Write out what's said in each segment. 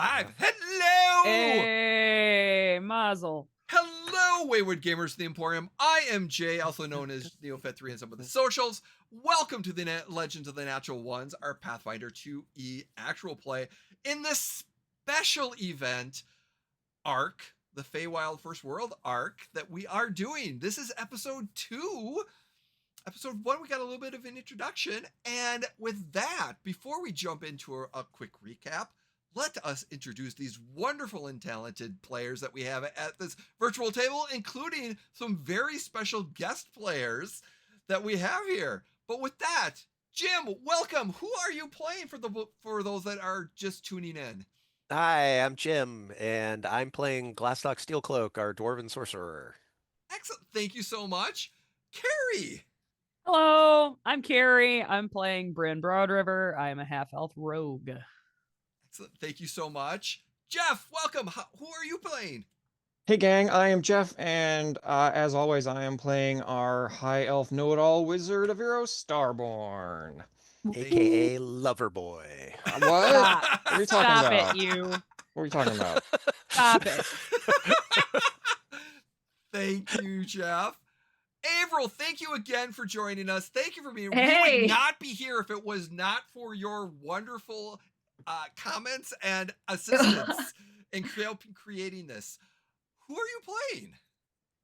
live. Hello! Hey, Mazel. Hello, Wayward Gamers of the Emporium. I am Jay, also known as NeoFed3 and some of the socials. Welcome to the Legends of the Natural Ones, our Pathfinder 2E actual play in this special event arc, the Feywild First World arc that we are doing. This is episode 2. Episode 1, we got a little bit of an introduction. And with that, before we jump into a quick recap, let us introduce these wonderful and talented players that we have at this virtual table, including some very special guest players that we have here. But with that, Jim, welcome. Who are you playing for those that are just tuning in? Hi, I'm Jim, and I'm playing Glastoc Steelcloak, our Dwarven Sorcerer. Excellent. Thank you so much. Carrie. Hello, I'm Carrie. I'm playing Brynn Broadriver. I am a half-elf rogue. Excellent. Thank you so much. Jeff, welcome. Who are you playing? Hey gang, I am Jeff, and as always, I am playing our high elf know-it-all wizard Aviro Starborn. AKA Loverboy. What? What are you talking Stop about? it, you. What are you talking about? Stop it. Thank you, Jeff. Aviro, thank you again for joining us. Thank you for being here. Hey. We would not be here if it was not for your wonderful comments and assistance in creating this. Who are you playing?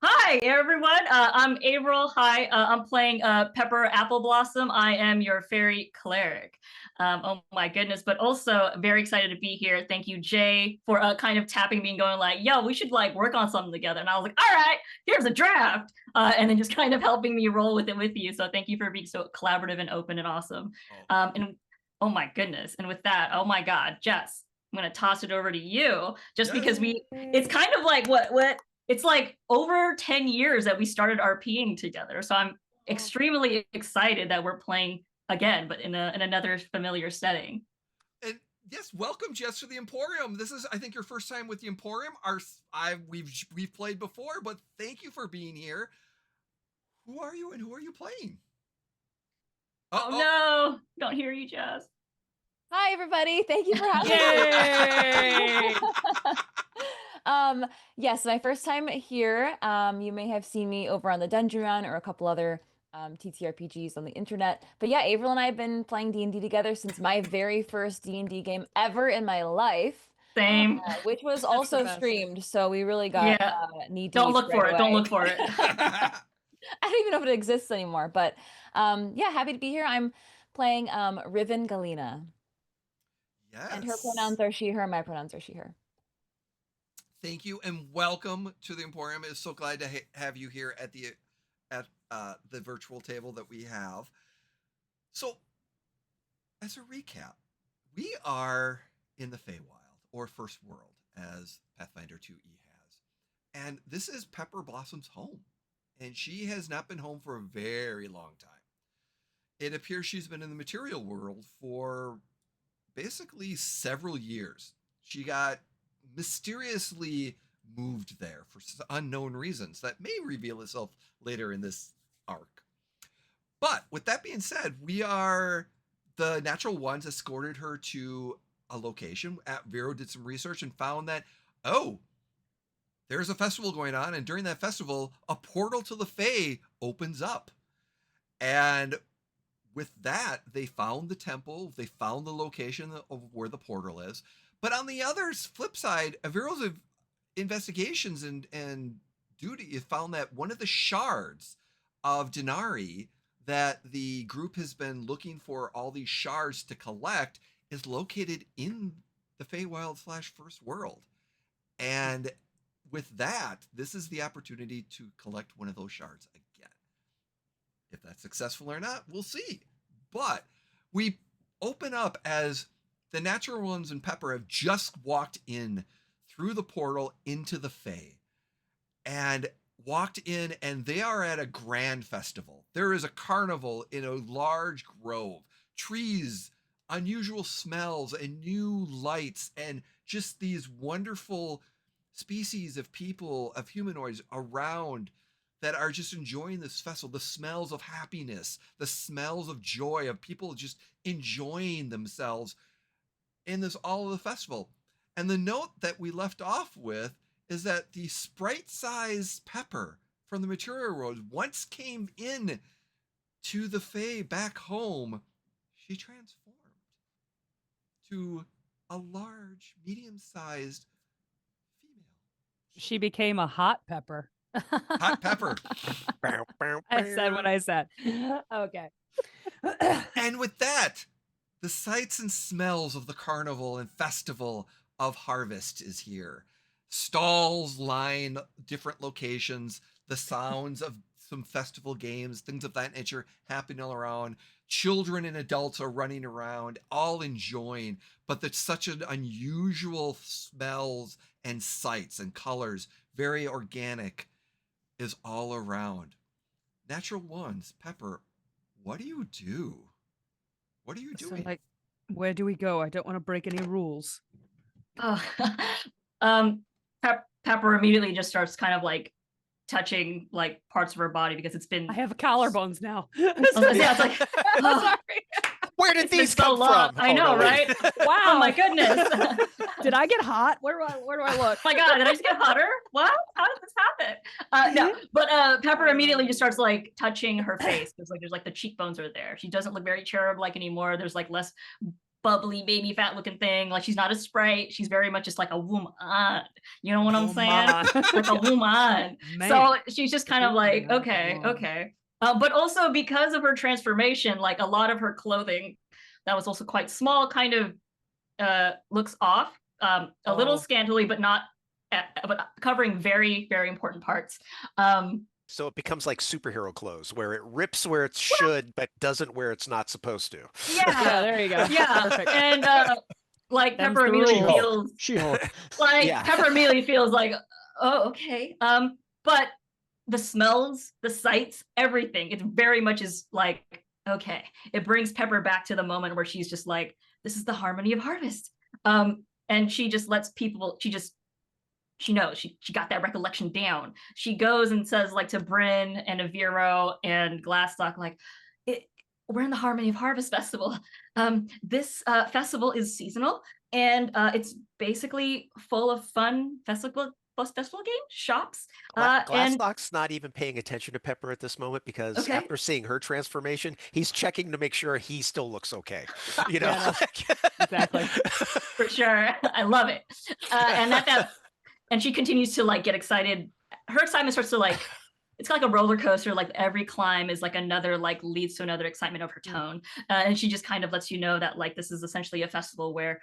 Hi, everyone. I'm Aviro. Hi, I'm playing AppleBlossom. I am your fairy cleric. Oh my goodness, but also very excited to be here. Thank you, Jay, for kind of tapping me and going like, yo, we should like work on something together. And I was like, all right, here's a draft. And then just kind of helping me roll with it with you. So thank you for being so collaborative and open and awesome. And oh my goodness. And with that, oh my God, Jess, I'm going to toss it over to you just because it's kind of like what it's like over 10 years that we started RPing together. So I'm extremely excited that we're playing again, but in another familiar setting. And yes, welcome, Jess, to the Emporium. This is, I think, your first time with the Emporium. We've played before, but thank you for being here. Who are you and who are you playing? Oh no, don't hear you, Jess. Hi, everybody. Thank you for having Yay! me. Yes, my first time here. You may have seen me over on the Dungeon Run or a couple other TTRPGs on the internet. But yeah, Aviro and I have been playing D&D together since my very first D&D game ever in my life. Same. Which was also streamed, so we really got knee deep. Don't look for it. away. Don't look for it. I don't even know if it exists anymore. But yeah, happy to be here. I'm playing Riven Galena. Yes. And her pronouns are she, her. My pronouns are she, her. Thank you and welcome to the Emporium. It's so glad to have you here at the virtual table that we have. So, as a recap, we are in the Feywild, or First World, as Pathfinder 2E has. And this is PepperBlossom's home. And she has not been home for a very long time. It appears she's been in the material world for basically several years. She got mysteriously moved there for unknown reasons that may reveal itself later in this arc. But with that being said, the natural ones escorted her to a location. Aviro did some research and found that, there's a festival going on, and during that festival, a portal to the Fae opens up. And with that, they found the temple, they found the location of where the portal is. But on the other flip side, Aviro's investigations and duty found that one of the shards of Denari that the group has been looking for all these shards to collect is located in the Feywild / First World. And with that, this is the opportunity to collect one of those shards again. If that's successful or not, we'll see. But we open up as the natural ones and Pepper have just walked in through the portal into the Fae and walked in, and they are at a grand festival. There is a carnival in a large grove, trees, unusual smells, and new lights, and just these wonderful species of people, of humanoids around that are just enjoying this festival, the smells of happiness, the smells of joy, of people just enjoying themselves in this all of the festival. And the note that we left off with is that the sprite-sized Pepper from the material world once came in to the Fae back home. She transformed to a large, medium-sized female. She became a hot pepper. Hot pepper. I said what I said. Okay. And with that, the sights and smells of the carnival and festival of harvest is here. Stalls line different locations, the sounds of some festival games, things of that nature happening all around. Children and adults are running around, all enjoying, but there's such an unusual smells and sights and colors, very organic, is all around. Natural ones, Pepper, what do you do? What are you So, doing? like, where do we go? I don't want to break any rules. Oh, Pepper immediately just starts kind of like touching like parts of her body because it's been. I have collarbones now. Yeah, it's like, oh, Sorry. Where did it's been these so come long. from? I Oh, know, no, wait. right? Wow. Oh my goodness. Did I get hot? Where do I look? Oh my god, did I just get hotter? What? How did this happen? No, but Pepper immediately just starts like touching her face because like there's like the cheekbones are there. She doesn't look very cherub like anymore. There's like less bubbly baby fat looking thing. Like she's not a sprite. She's very much just like a woman. You know what I'm saying? Like a woman. Man. So she's just kind of like, Woman. okay, okay. But also because of her transformation, like a lot of her clothing that was also quite small kind of looks off. A little scantily, but not, but covering very, very important parts. So it becomes like superhero clothes, where it rips where it should, but doesn't where it's not supposed to. Yeah, there you go. Yeah, Perfect. and like Them's Pepper the immediately rules. feels She-Hulk. like Yeah. Pepper immediately feels like, oh, okay. But the smells, the sights, everything, it very much is like, okay. It brings Pepper back to the moment where she's just like, this is the harmony of harvest. And she just lets people, she knows, she got that recollection down. She goes and says like to Brynn and Aviro and Glastoc, like, we're in the Harmony of Harvest Festival. This festival is seasonal and it's basically full of fun festival game shops. And Glastoc's not even paying attention to Pepper at this moment because Okay. after seeing her transformation, he's checking to make sure he still looks okay. You know, Yeah, exactly. for sure, I love it. And she continues to like get excited. Her excitement starts to like, it's like a roller coaster. Like every climb is like another, like leads to another excitement of her tone. And she just kind of lets you know that like this is essentially a festival where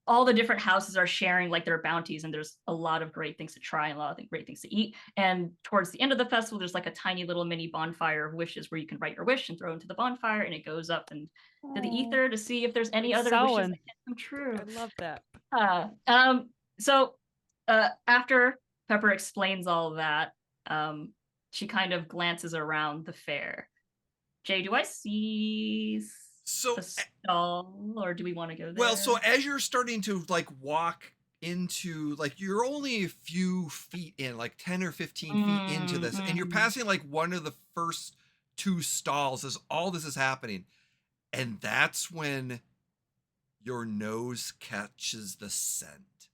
all the different houses are sharing like their bounties, and there's a lot of great things to try and a lot of great things to eat. And towards the end of the festival, there's like a tiny little mini bonfire of wishes where you can write your wish and throw it into the bonfire, and it goes up and to the ether to see if there's any other wishes that can come true. I love that. So after Pepper explains all of that, she kind of glances around the fair. Jay, do I see So, a stall, or do we want to go there? well, so as you're starting to like walk into, like, you're only a few feet in, like 10 or 15 feet into this, and you're passing like one of the first two stalls as all this is happening. And that's when your nose catches the scent,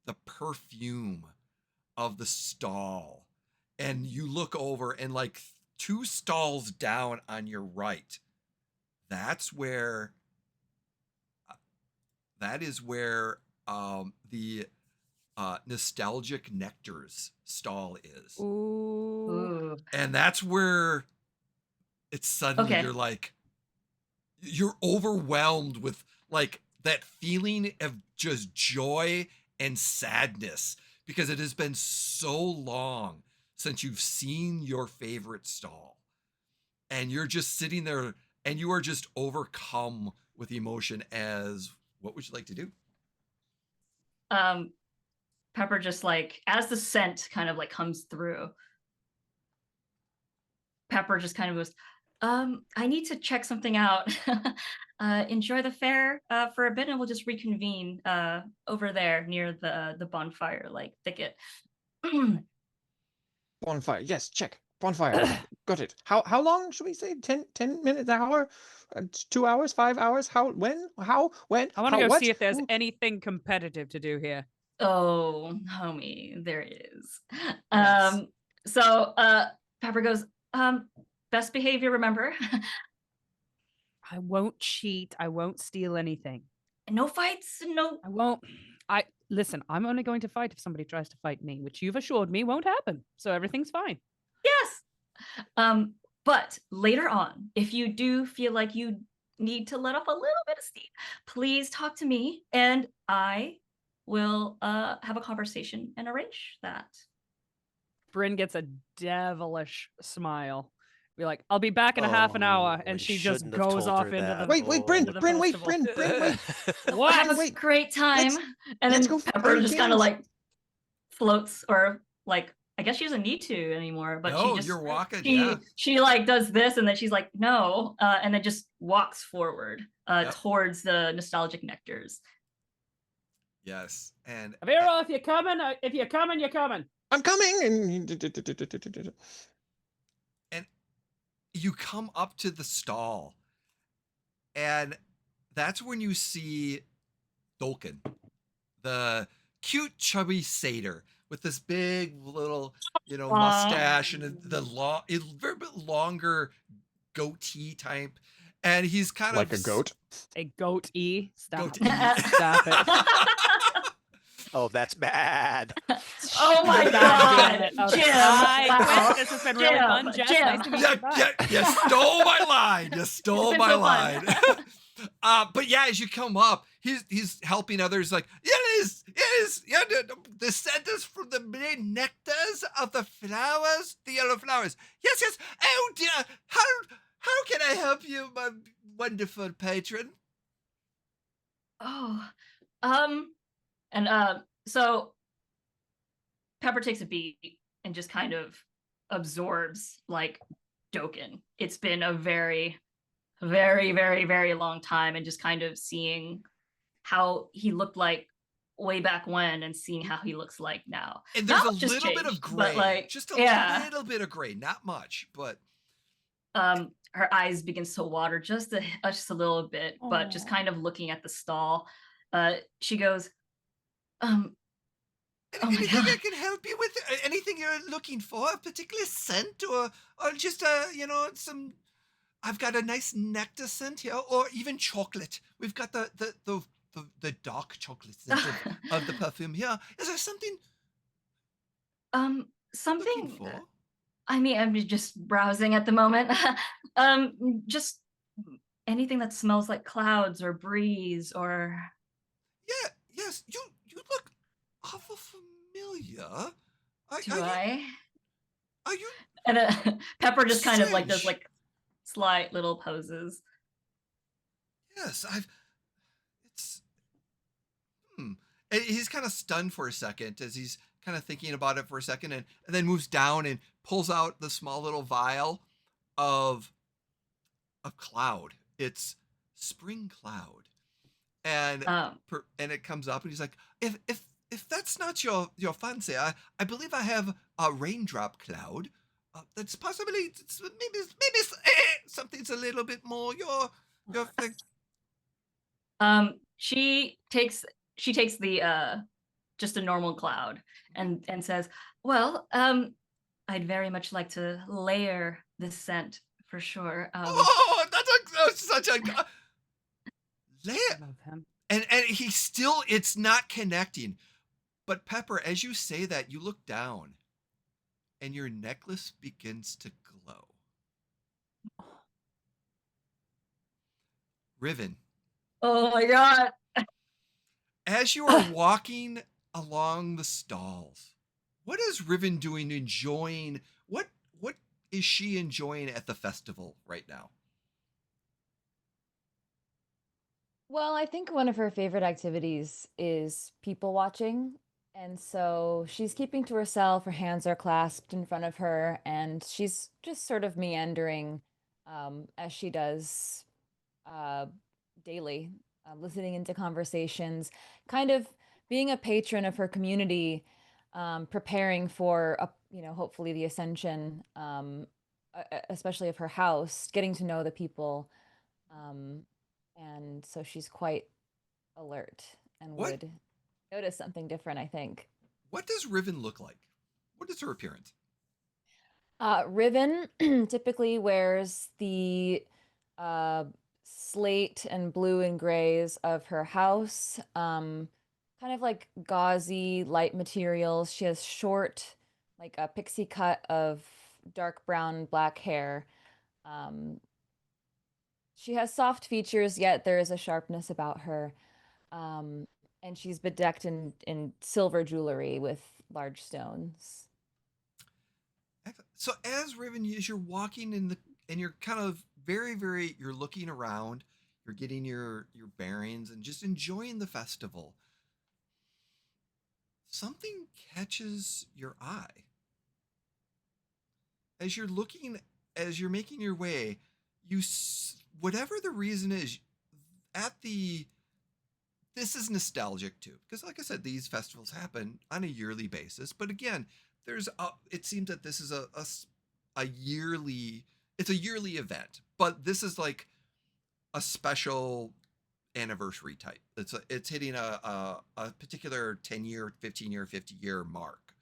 the perfume of the stall. And you look over, and like two stalls down on your right, that is where the nostalgic nectars stall is. Ooh. And that's where it's suddenly you're like, you're overwhelmed with like that feeling of just joy and sadness, because it has been so long since you've seen your favorite stall, and you're just sitting there and you are just overcome with emotion. As what would you like to do? Pepper just like, as the scent kind of like comes through, Pepper just kind of goes, I need to check something out. Enjoy the fair for a bit, and we'll just reconvene over there near the bonfire like thicket. Bonfire. Yes, check. bonfire. Got it. How long should we say? 10 minutes, an hour? 2 hours? 5 hours? How? When? How? When? I want to how, go what? see if there's Ooh. anything competitive to do here. Oh, homie, there is. Yes. So Pepper goes, best behavior, remember? I won't cheat. I won't steal anything. No fights, no. I won't. Listen, I'm only going to fight if somebody tries to fight me, which you've assured me won't happen. So everything's fine. Yes. But later on, if you do feel like you need to let off a little bit of steam, please talk to me and I will have a conversation and arrange that. Brynn gets a devilish smile. Be like, I'll be back in a half an hour, and we she just shouldn't have goes told off her into that. the Wait, Brynn, into the Brynn, wait, festival. Brynn, wait. What? Have a Wait, great time. And let's then go Pepper find just kind of games. like floats, or like, I guess she doesn't need to anymore, but No, she just you're walking, she yeah. she like does this and then she's like no, and then just walks forward Yep. towards the nostalgic nectars. Yes. And Aviro, if you're coming, you're coming. I'm coming. and you come up to the stall, and that's when you see Dolkin, the cute chubby satyr with this big little mustache and the long, very bit longer goatee type, and he's kind Like of a goat. A goat-y. Stop. Goat-y. Stop it. Oh, that's bad. Oh my God damn god, it. Okay. Jim! I Wow. quit. This has been really fun. Jess, Jim. nice to meet Yeah, you. Bye. you stole my line. You stole been my so line. fun. But yeah, as you come up, he's helping others. Like, it is. Yeah, the scent is from the many nectars of the flowers, the yellow flowers. Yes. Oh dear, how can I help you, my wonderful patron? Oh, and so Pepper takes a beat and just kind of absorbs like Doken. It's been a very, very, very, very long time, and just kind of seeing how he looked like way back when and seeing how he looks like now. And there's Not a just little bit of changed, gray, but like just a yeah. little bit of gray, not much, but Her eyes begins to water just a little bit, but just Aw. kind of looking at the stall. She goes, oh my anything I God. can help you with? Anything you're looking for? A particular scent, or just some? I've got a nice nectar scent here, or even chocolate. We've got the dark chocolate scent of the perfume here. Is there something looking Something. for? I mean, I'm just browsing at the moment. Just anything that smells like clouds or breeze or. Yeah. Yes. You look awful familiar. Do I? Are you? And Pepper just kind of like does Strange. like slight little poses. Yes. It's. And he's kind of stunned for a second as he's kind of thinking about it for a second, and then moves down and pulls out the small little vial of cloud. It's spring cloud, and and it comes up, and he's like, if that's not your fancy, I believe I have a raindrop cloud. That's possibly maybe something's a little bit more your thing. She takes the just a normal cloud and says, well, I'd very much like to layer this scent for sure. Oh, that's such a layer. Love him. And he still, it's not connecting. But Pepper, as you say that, you look down and your necklace begins to glow. Riven, Oh my God. as you are walking along the stalls, what is Riven doing, enjoying? What is she enjoying at the festival right now? Well, I think one of her favorite activities is people watching. And so she's keeping to herself, her hands are clasped in front of her, and she's just sort of meandering as she does daily, listening into conversations, kind of being a patron of her community, preparing for hopefully the ascension, especially of her house, getting to know the people. And so she's quite alert and What? would notice something different, I think. What does Riven look like? What is her appearance? Riven typically wears the slate and blue and grays of her house, kind of like gauzy light materials. She has short, like a pixie cut of dark brown black hair. She has soft features, yet there is a sharpness about her. And she's bedecked in silver jewelry with large stones. So as Riven, as you're walking and you're kind of you're looking around, you're getting your bearings and just enjoying the festival. Something catches your eye. As you're making your way, whatever the reason is, this is nostalgic too, because like I said, these festivals happen on a yearly basis. But again, it seems that this is a yearly event, but this is like a special anniversary type. It's hitting a particular 10-year, 15-year, 50-year mark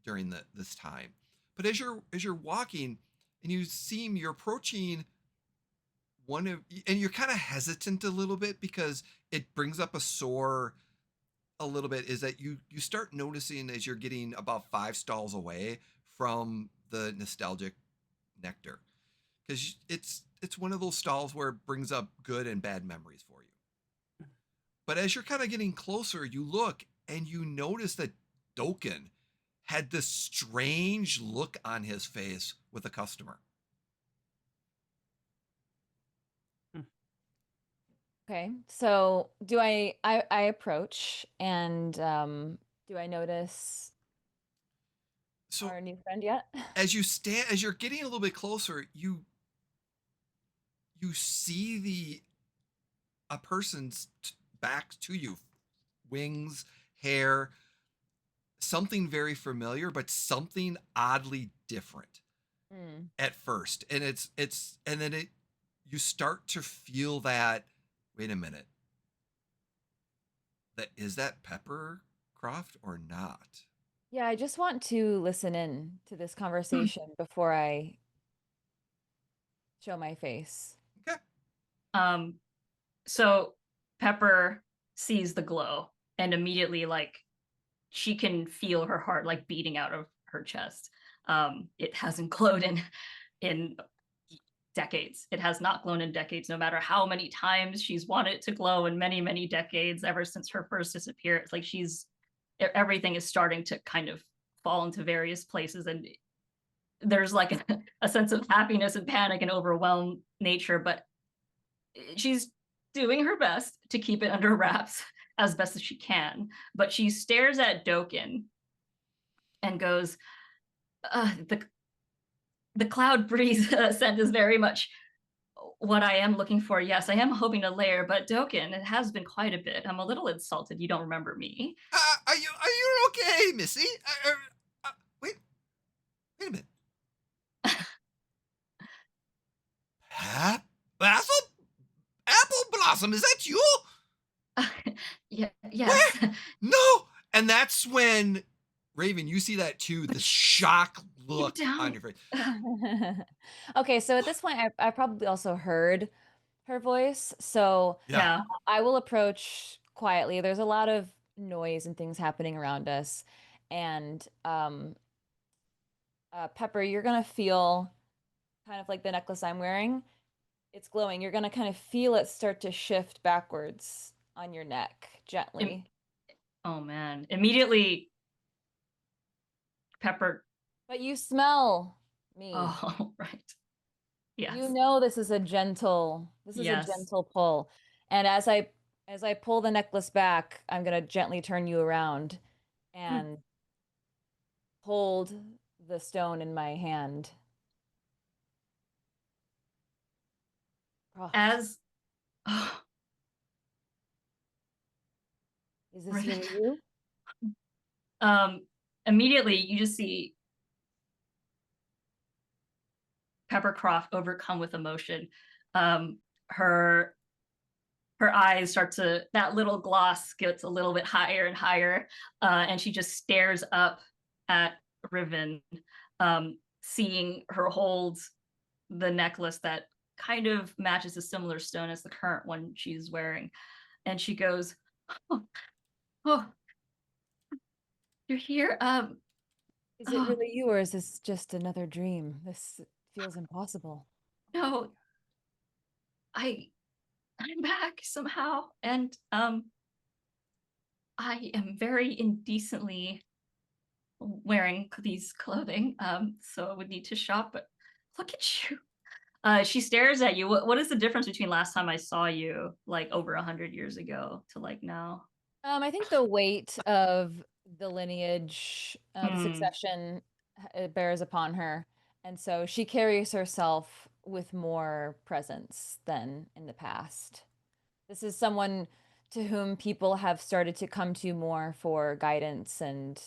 during this time. But as you're walking and you're approaching and you're kind of hesitant a little bit because it brings up a little bit, is that you start noticing as you're getting about 5 stalls away from the nostalgic nectar, because it's one of those stalls where it brings up good and bad memories for you. But as you're kind of getting closer, you look and you notice that Doken had this strange look on his face with a customer. Okay, so do I approach and do I notice our new friend yet? As you're getting a little bit closer, you see a person's back to you, wings, hair, something very familiar, but something oddly different at first. And you start to feel that, wait a minute, is that PepperCroft or not? Yeah, I just want to listen in to this conversation before I show my face. Okay. So Pepper sees the glow and immediately, like, she can feel her heart like beating out of her chest. It hasn't glowed in decades. It has not glown in decades, no matter how many times she's wanted it to glow in many, many decades, ever since her first disappearance. Like, everything is starting to kind of fall into various places, and there's like a sense of happiness and panic and overwhelmed nature, but she's doing her best to keep it under wraps as best as she can. But she stares at Doken and goes, the cloud breeze scent is very much what I am looking for. Yes, I am hoping to lair, but Doken, it has been quite a bit. I'm a little insulted you don't remember me. Are you okay, Missy? Wait a minute. AppleBlossom, is that you? Yeah, yes. What? No. And that's when, Raven, you see that too, the shock look on your face. Okay, so at this point, I probably also heard her voice. So Yeah. I will approach quietly. There's a lot of noise and things happening around us. And Pepper, you're going to feel kind of like the necklace I'm wearing. It's glowing. You're going to kind of feel it start to shift backwards on your neck gently. Oh, man. Immediately, Pepper. But you smell me. Oh, right. Yes. You know this is a gentle pull. And as I pull the necklace back, I'm going to gently turn you around and hold the stone in my hand. As is this really you? Immediately you just see PepperCroft, overcome with emotion. Her eyes start to, that little gloss gets a little bit higher and higher, and she just stares up at Riven, seeing her hold the necklace that kind of matches a similar stone as the current one she's wearing. And she goes, oh, you're here? Is it really you, or is this just another dream? This feels impossible. No, I'm back somehow, and I am very indecently wearing these clothing, so I would need to shop, but look at you. She stares at you. What is the difference between last time I saw you, like over 100 years ago, to like now? I think the weight of the lineage, the succession it bears upon her. And so she carries herself with more presence than in the past. This is someone to whom people have started to come to more for guidance and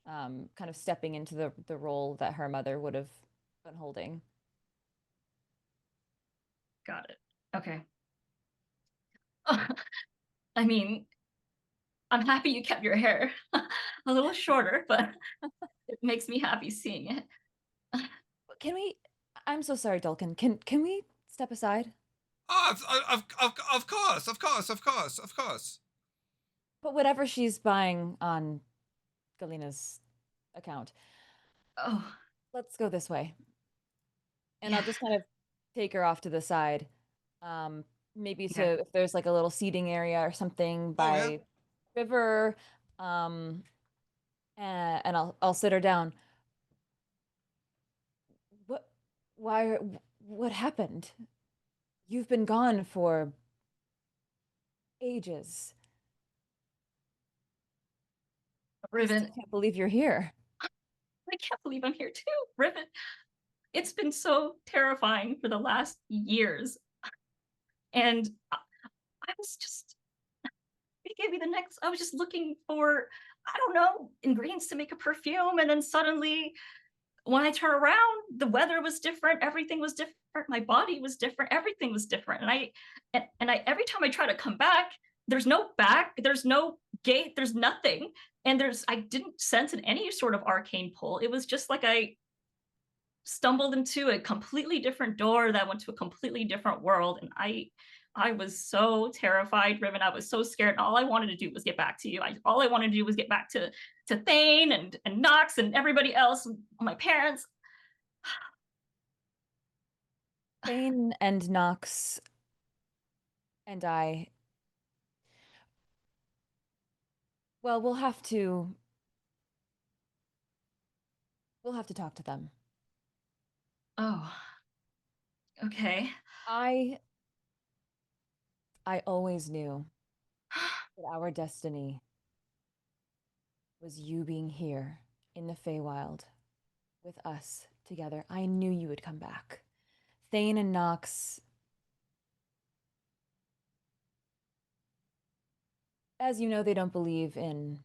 kind of stepping into the role that her mother would have been holding. Got it. Okay. I mean, I'm happy you kept your hair a little shorter, but it makes me happy seeing it. Can we? I'm so sorry, Dulcan. Can we step aside? Oh, of course. But whatever she's buying on Galena's account, Oh, let's go this way. And yeah. I'll just kind of take her off to the side. Maybe to Okay. if there's like a little seating area or something by river. And I'll sit her down. What happened? You've been gone for ages. Riven, I can't believe you're here. I can't believe I'm here too. Riven, it's been so terrifying for the last years. And I was just, they gave me the next, I was just looking for, I don't know, ingredients to make a perfume. And then suddenly, when I turn around, the weather was different, everything was different, my body was different, everything was different. And I every time I try to come back, there's no back, there's no gate, there's nothing. And I didn't sense any sort of arcane pull. It was just like I stumbled into a completely different door that went to a completely different world. And I was so terrified, Riven. I was so scared. And all I wanted to do was get back to you. All I wanted to do was get back to Thane and Nox and everybody else, my parents. Thane and Nox and I. Well, we'll have to talk to them. Oh, okay. I always knew that our destiny was you being here in the Feywild with us together. I knew you would come back. Thane and Nox, as you know, they don't believe in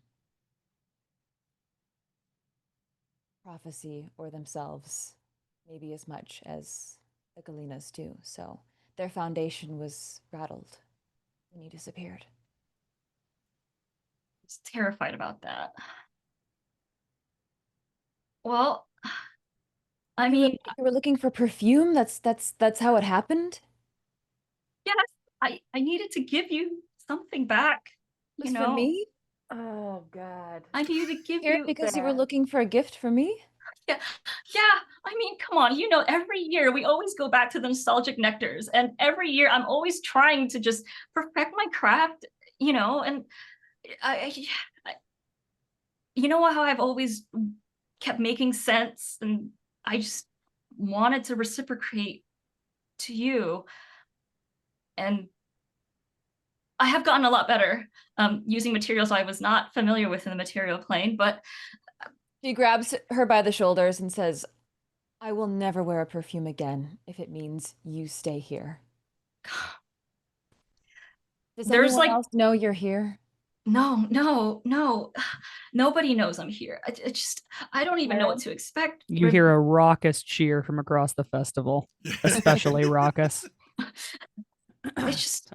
prophecy or themselves, maybe as much as the Galenas do. So their foundation was rattled when you disappeared. I was terrified about that. Well, I mean, you were looking for perfume? That's how it happened? yes, I needed to give you something back. It was for me? Oh God. I needed to give Here, you because you were looking for a gift for me? Yeah. I mean, come on. Every year we always go back to the nostalgic nectars, and every year I'm always trying to just perfect my craft. And you know how I've always kept making sense, and I just wanted to reciprocate to you, and I have gotten a lot better using materials I was not familiar with in the material plane, but She grabs her by the shoulders and says, I will never wear a perfume again if it means you stay here. Does There's anyone else know you're here? No. Nobody knows I'm here. I don't even know what to expect. You hear a raucous cheer from across the festival, especially raucous. It's just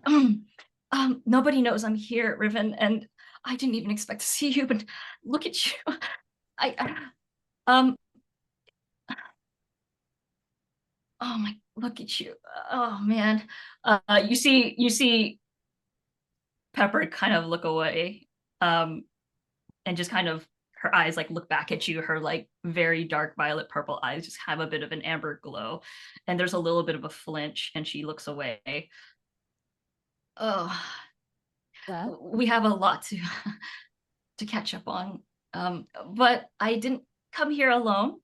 nobody knows I'm here, Riven, and I didn't even expect to see you, but look at you. Um oh my, look at you. Oh man. You see Pepper kind of look away, and just kind of her eyes like look back at you. Her like very dark violet purple eyes just have a bit of an amber glow, and there's a little bit of a flinch, and she looks away. Oh, we have a lot to catch up on. But I didn't come here alone.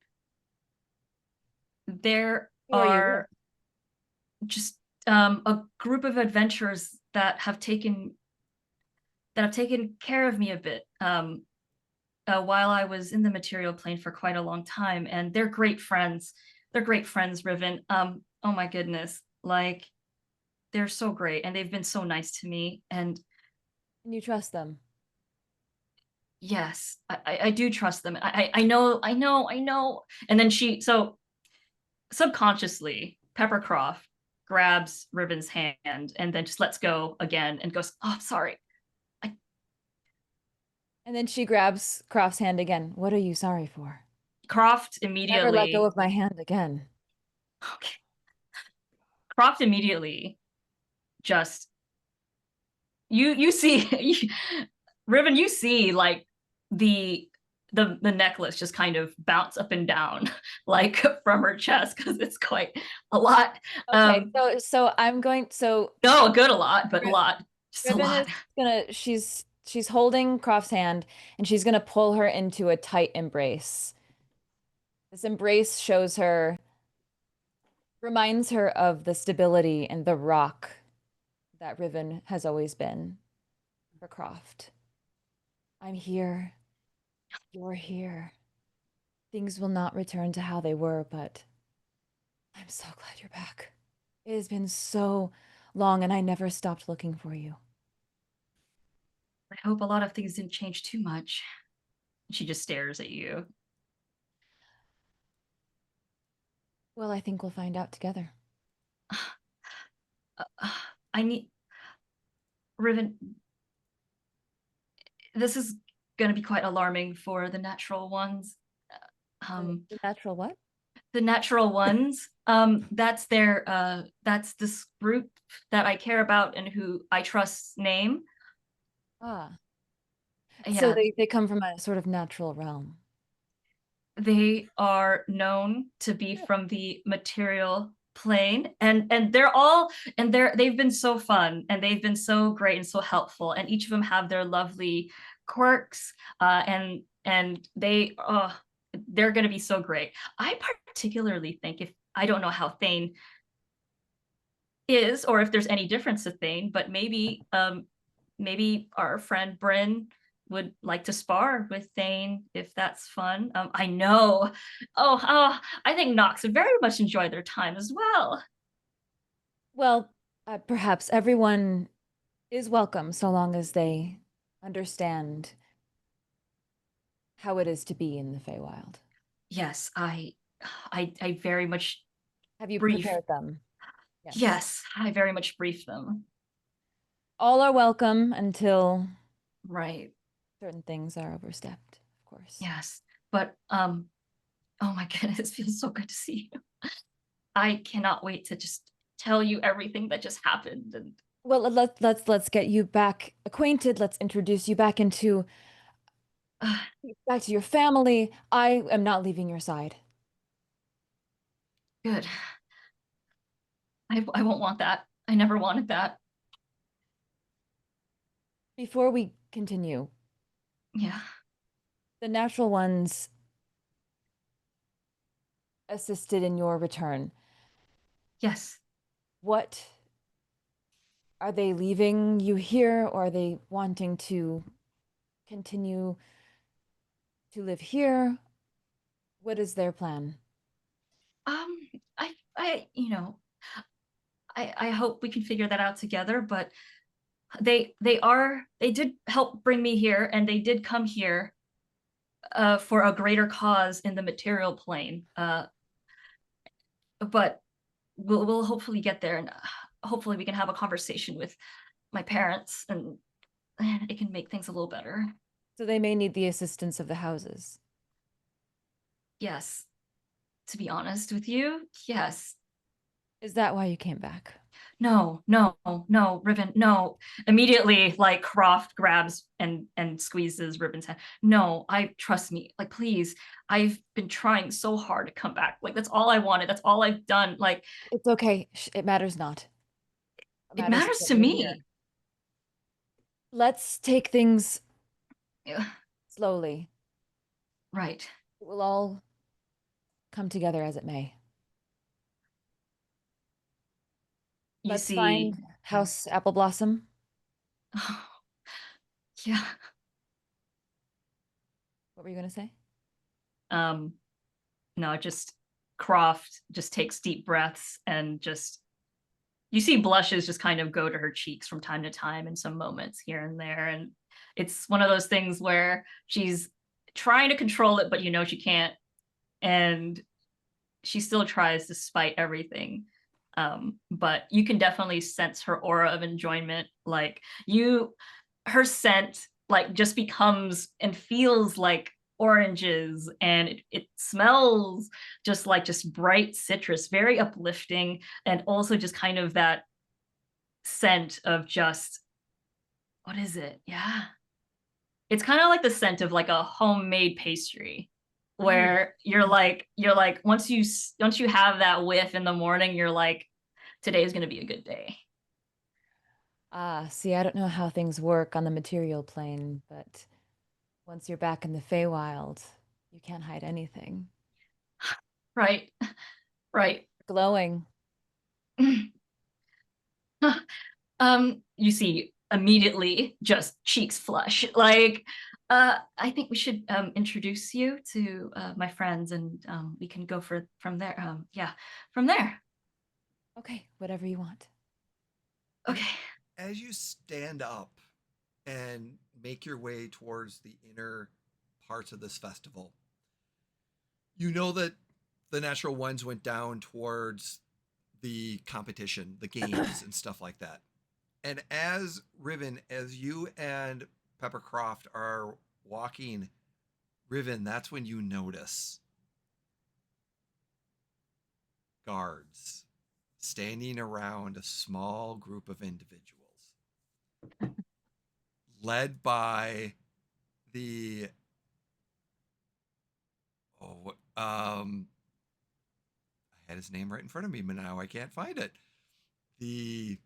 There are just a group of adventurers that have taken care of me a bit while I was in the material plane for quite a long time, and they're great friends. They're great friends, Riven. Oh my goodness, like they're so great, and they've been so nice to me. And you trust them? Yes, I do trust them. I know. And then so subconsciously, PepperCroft grabs Riven's hand and then just lets go again and goes, "Oh, sorry." And then she grabs Croft's hand again. What are you sorry for? Croft immediately Never let go of my hand again. Okay. Croft immediately just you see Riven, you see like the necklace just kind of bounce up and down like from her chest because it's quite a lot. Okay, so I'm going no, a lot, but a lot. Just Riven a lot. is gonna she's holding Croft's hand and she's gonna pull her into a tight embrace. This embrace reminds her of the stability and the rock that Riven has always been for Croft. I'm here. You're here. Things will not return to how they were, but I'm so glad you're back. It has been so long and I never stopped looking for you. I hope a lot of things didn't change too much. She just stares at you. Well, I think we'll find out together. I need Riven. This is going to be quite alarming for the natural ones. The natural what? The natural ones. That's this group that I care about and who I trust's name. Ah. Yeah. So they come from a sort of natural realm. They are known to be from the material plane, and they've been so fun, and they've been so great and so helpful, and each of them have their lovely quirks, and they're going to be so great. I particularly think, if I don't know how Thane is or if there's any difference to Thane, but maybe our friend Brynn would like to spar with Thane if that's fun. I know. I think Nox would very much enjoy their time as well. Well, perhaps everyone is welcome so long as they understand how it is to be in the Feywild. Yes, I very much. Have you prepared them? Yes, I very much briefed them. All are welcome until right. Certain things are overstepped, of course. Yes, but oh my goodness, it feels so good to see you. I cannot wait to just tell you everything that just happened. And well, let's get you back acquainted. Let's introduce you back into back to your family. I am not leaving your side. Good. I won't want that. I never wanted that. Before we continue. Yeah. The natural ones assisted in your return. Yes. What are they leaving you here, or are they wanting to continue to live here? What is their plan? I hope we can figure that out together, but They did help bring me here, and they did come here for a greater cause in the material plane. But we'll hopefully get there, and hopefully we can have a conversation with my parents, and it can make things a little better. So they may need the assistance of the houses. Yes. To be honest with you, yes. Is that why you came back? No, Riven, no. Immediately, like, Croft grabs and squeezes Riven's hand. No, trust me. Like, please. I've been trying so hard to come back. Like, that's all I wanted. That's all I've done. Like, It's okay. It matters not. it matters that to you're me. here. Let's take things Yeah, slowly. right. It will all come together as it may. You Let's see, find House AppleBlossom. yeah. What were you gonna say? No, just Croft just takes deep breaths, and just, you see blushes just kind of go to her cheeks from time to time in some moments here and there. And it's one of those things where she's trying to control it, but she can't. And she still tries despite everything. But you can definitely sense her aura of enjoyment. Like, her scent like just becomes and feels like oranges, and it smells just bright citrus, very uplifting, and also just kind of that scent of just, what is it? Yeah. It's kind of like the scent of like a homemade pastry, where you're like once you have that whiff in the morning, you're like, today is going to be a good day. See, I don't know how things work on the material plane, but once you're back in the Feywild, you can't hide anything. Right. Glowing. You see immediately just cheeks flush. Like, I think we should introduce you to my friends, and we can go from there. From there. Okay, whatever you want. Okay. As you stand up and make your way towards the inner parts of this festival, you know that the natural ones went down towards the competition, the games and stuff like that. And as Riven, as you and PepperCroft are walking, Riven, that's when you notice guards standing around a small group of individuals led by the I had his name right in front of me, but now I can't find it. The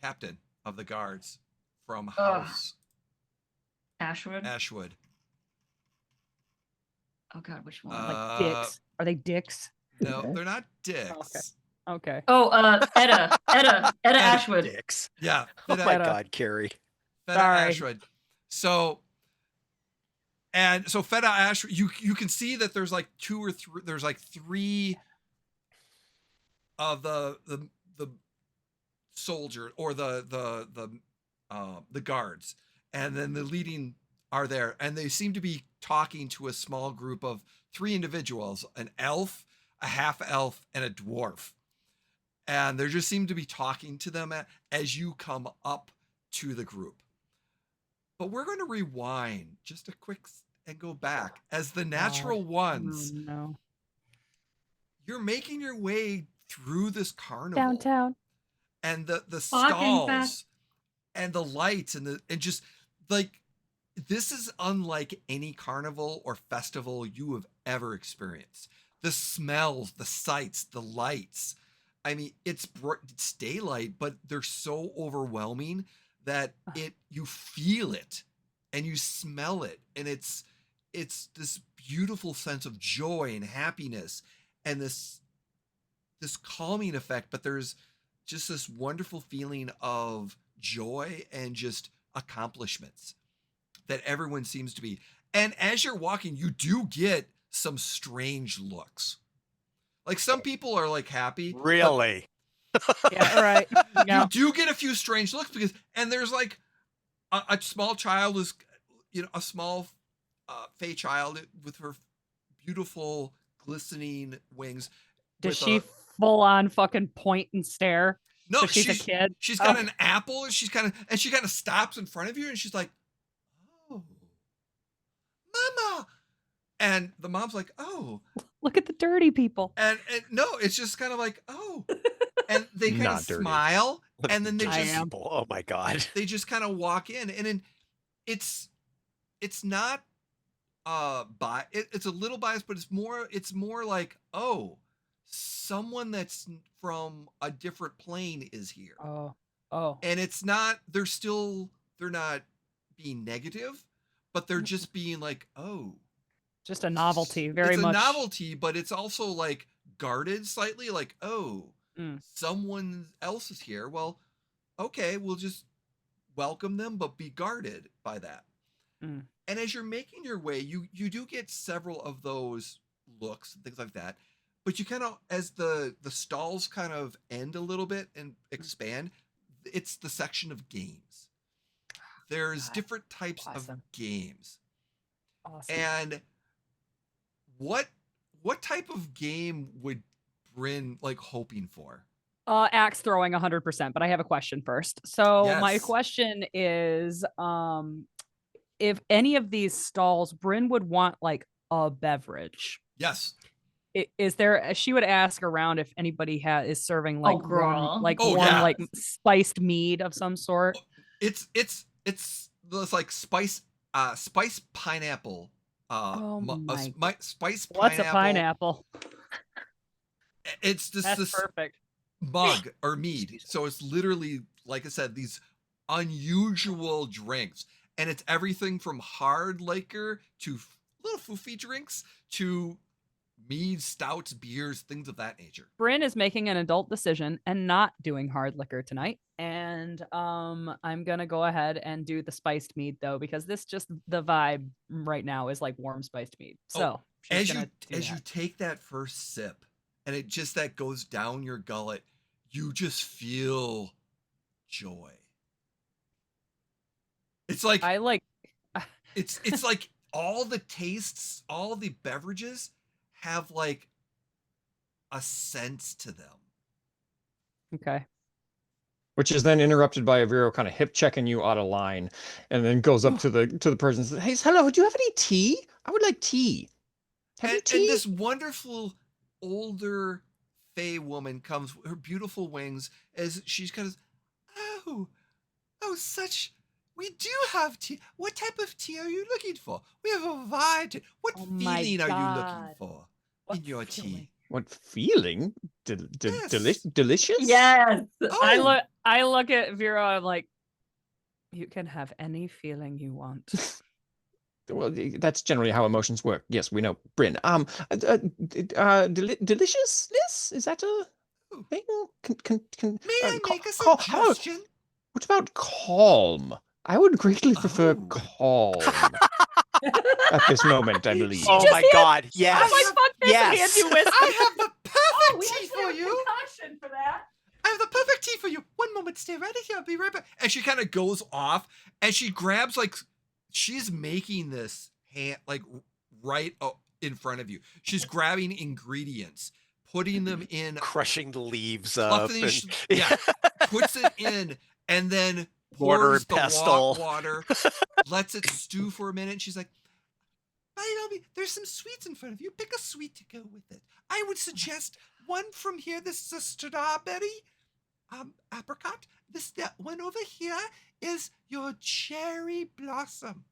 captain of the guards from House Ashwood. Oh God, which one? Like dicks? Are they dicks? No, they're not dicks. Okay. Oh, Etta Ashwood. Dicks. Yeah. Oh my Feta. God, Carrie. Feta Sorry. Ashwood. So Feta Ashwood, you can see that there's like two or three. There's like three of the soldier or the guards, and then the leading are there, and they seem to be talking to a small group of three individuals: an elf, a half elf, and a dwarf. And there just seem to be talking to them as you come up to the group. But we're going to rewind just a quick and go back as the natural ones. Oh, no. You're making your way through this carnival Downtown. and the Walking back. stalls and the lights and just like, this is unlike any carnival or festival you have ever experienced. The smells, the sights, the lights. I mean, it's daylight, but they're so overwhelming that you feel it and you smell it, and it's this beautiful sense of joy and happiness and this calming effect. But there's just this wonderful feeling of joy and just accomplishments that everyone seems to be. And as you're walking, you do get some strange looks. Like, some people are like happy. Really? Yeah, right. Yeah. You do get a few strange looks and there's like a small child is, a small fey child with her beautiful glistening wings. Does with she full on fucking point and stare? No, 'Cause she's a kid. She's got Oh. an apple, and she kind of stops in front of you, and she's like, "Oh, Mama!" And the mom's like, "Oh, Look at the dirty people. and no, it's just kind of like, "Oh," and they kind of Not dirty. smile, and then they Dirty just people. Oh my god. they just kind of walk in, and then it's not it's a little biased, but it's more like, oh, someone that's from a different plane is here. Oh. And it's not, they're not being negative, but they're just being like, oh, Just a novelty, very it's much. a novelty, but it's also like guarded slightly, like, oh, someone else is here. Well, okay, we'll just welcome them, but be guarded by that. And as you're making your way, you do get several of those looks and things like that. But you kind of, as the stalls kind of end a little bit and expand, it's the section of games. There's different types of games. Awesome. And what type of game would Brynn like hoping for? Axe throwing 100%, but I have a question first. So my Yes. question is, if any of these stalls, Brynn would want like a beverage. Yes. Is there? She would ask around if anybody is serving like girl. like spiced mead of some sort. It's like spice pineapple. Spice pineapple. What's a pineapple? It's just That's this perfect. mug or mead. So it's literally, like I said, these unusual drinks, and it's everything from hard liquor to little foofy drinks to mead, stouts, beers, things of that nature. Brynn is making an adult decision and not doing hard liquor tonight. And I'm gonna go ahead and do the spiced mead though, because this just the vibe right now is like warm spiced mead. So as you take that first sip and it just that goes down your gullet, you just feel joy. It's like it's like all the tastes, all the beverages have like a sense to them. Okay. Which is then interrupted by Aviro kind of hip checking you out of line, and then goes up to the person and says, "Hey, hello, do you have any tea? I would like tea. Have you tea?" And this wonderful older fey woman comes with her beautiful wings as she's kind of, oh, such. We do have tea. What type of tea are you looking for? We have a variety. What feeling are you looking for in your tea? What feeling? Yes. Delicious? Yes. Oh. I look at Vera. I'm like, you can have any feeling you want. Well, that's generally how emotions work. Yes, we know. Brynn. Deliciousness? Is that a thing? May I make a suggestion? What about calm? I would greatly prefer calm at this moment, I believe. Oh my god, yes. Oh my fuck, this Yes. hand you whiskey. I have the perfect we tea actually for have you. concoction for that. I have the perfect tea for you. One moment, stay right here. I'll be right back. And she kind of goes off and she grabs she's making this hand right in front of you. She's grabbing ingredients, putting them in, Crushing the leaves up. puts it in, and then Mortar pours and the pestle. water, lets it stew for a minute. She's like, by all means, there's some sweets in front of you. Pick a sweet to go with it. I would suggest one from here. This is a strawberry apricot. That one over here is your cherry blossom.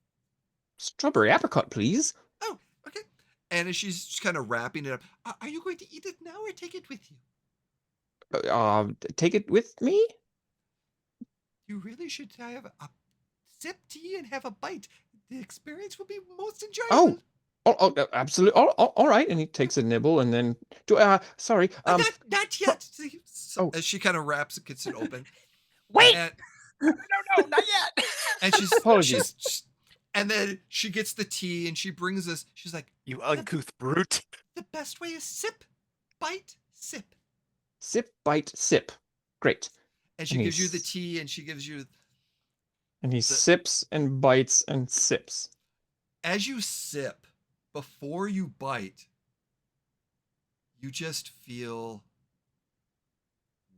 Strawberry apricot, please. Oh, okay. And as she's kind of wrapping it up, are you going to eat it now or take it with you? Take it with me? You really should have a sip tea and have a bite. The experience will be most enjoyable. Oh, absolutely. All right. And he takes a nibble and then, sorry. Not yet. As she kind of wraps it, gets it open. Wait. And, No, not yet. and Apologies. and then she gets the tea and she brings us. She's like, You uncouth brute. the best way is sip, bite, sip. Sip, bite, sip. Great. And she And gives you the he's- tea, and she gives you. And he sips and bites and sips. As you sip, before you bite, you just feel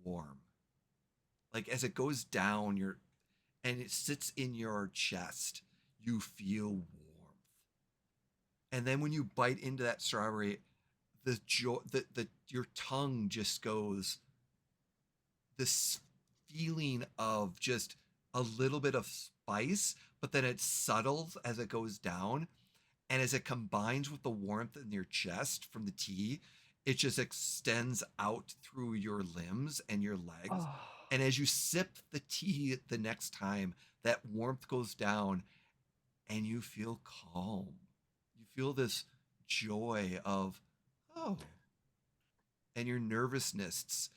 warm. Like as it goes down and it sits in your chest, you feel warmth. And then when you bite into that strawberry, your tongue just goes, this feeling of just a little bit of spice, but then it settles as it goes down. And as it combines with the warmth in your chest from the tea, it just extends out through your limbs and your legs. Oh. And as you sip the tea the next time, that warmth goes down and you feel calm. You feel this joy of, oh, and your nervousness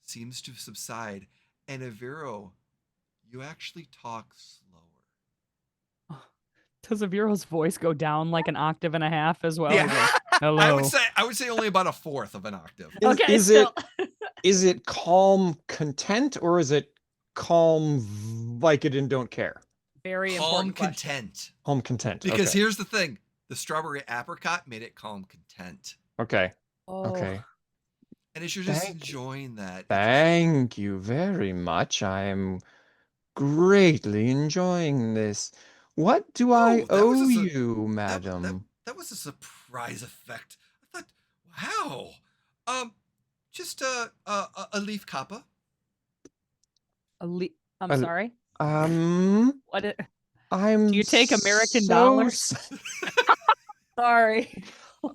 seems to subside. And Aviro, you actually talk slower. Does Aviro's voice go down like an octave and a half as well? Yeah. He's like, hello. I would say only about a fourth of an octave. Okay, is still. is it calm content or is it calm like it and don't care? Very Calm important question. content. Calm content. Because okay. here's the thing. The strawberry apricot made it calm content. Okay. Oh. Okay. And as you're just Thank you. enjoying that. Thank you very much. I am greatly enjoying this. What do I Oh, that was owe a you, madam? That was a surprise effect. I thought, wow. Just a leaf kappa. I'm A- sorry. I'm Do you take American so dollars? Sorry.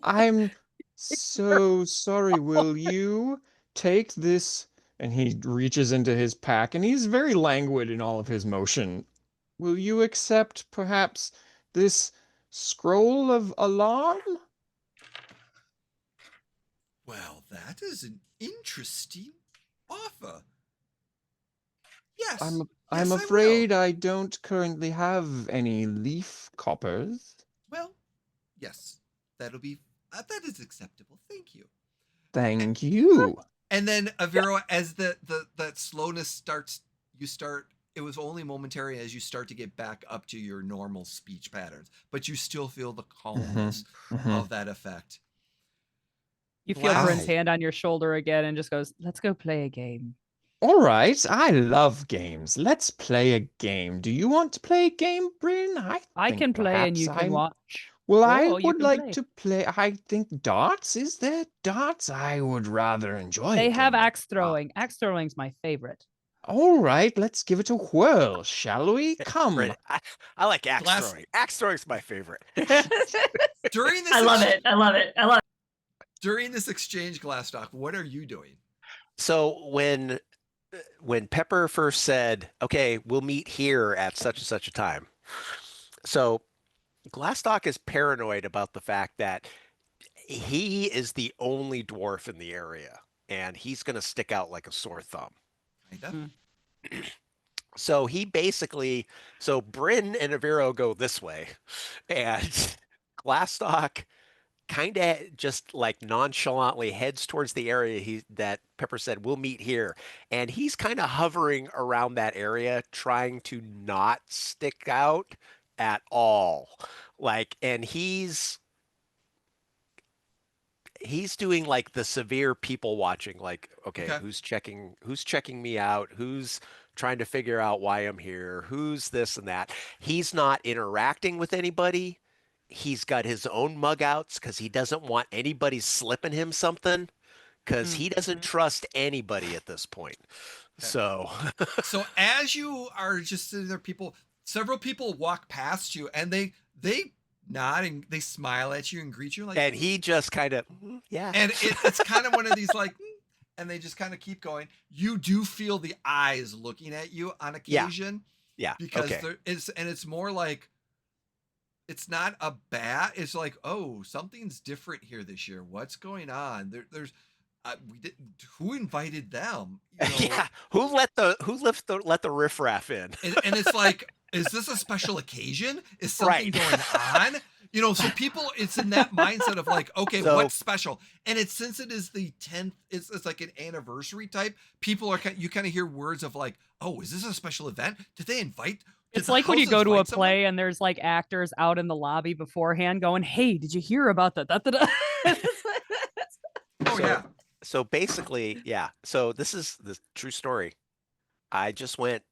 I'm so sorry. Will you take this? And he reaches into his pack, and he's very languid in all of his motion. Will you accept perhaps this scroll of alarm? Well, that is an interesting offer. Yes. I'm yes, I afraid will. I don't currently have any leaf coppers. Well, yes. That'll be that is acceptable. Thank you. Thank you. And then Aviro, as that slowness starts, it was only momentary as you start to get back up to your normal speech patterns, but you still feel the calmness of that effect. You feel Wow. Brynn's hand on your shoulder again and just goes, let's go play a game. All right, I love games. Let's play a game. Do you want to play a game, Brynn? I think can play and you perhaps can watch. Well, I Oh, you would can like play. to play. I think darts. Is there darts? I would rather enjoy. a They have game of axe throwing. Axe throwing's my favorite. All right, let's give it a whirl, shall we? Come. Right. I like axe Glass- throwing. Axe throwing's my favorite. During this I love it. I love it. I love it. During this exchange, Glastoc, what are you doing? So when Pepper first said, "Okay, we'll meet here at such and such a time," so Glastoc is paranoid about the fact that he is the only dwarf in the area, and he's going to stick out like a sore thumb. Kinda. So he basically, Brynn and Aviro go this way, and Glastoc kind of just like nonchalantly heads towards the area that Pepper said we'll meet here, and he's kind of hovering around that area, trying to not stick out at all. Like, and he's doing like the severe people watching, like, okay, who's checking me out? Who's trying to figure out why I'm here? Who's this and that? He's not interacting with anybody. He's got his own mug outs because he doesn't want anybody slipping him something, because he doesn't trust anybody at this point. Okay. So as you are just sitting there, several people walk past you, and they nod and they smile at you and greet you, like, and he just kind of yeah. And it's kind of one of these like, and they just kind of keep going. You do feel the eyes looking at you on occasion. Yeah. Because Okay. it's more like, it's not a bat. It's like, oh, something's different here this year. What's going on? Who invited them? You know? Yeah. Who let the riffraff in? And it's like, is this a special occasion? Is something going on? You know, so people, it's in that mindset of like, okay, So- what's special? And it's since it is the 10th, it's like an anniversary type. People are you kind of hear words of like, oh, is this a special event? Did they invite? Did It's the like when you house go to a invite someone? play and there's like actors out in the lobby beforehand going, "Hey, did you hear about that?" Oh So- yeah. So basically, yeah. So this is the true story. I just went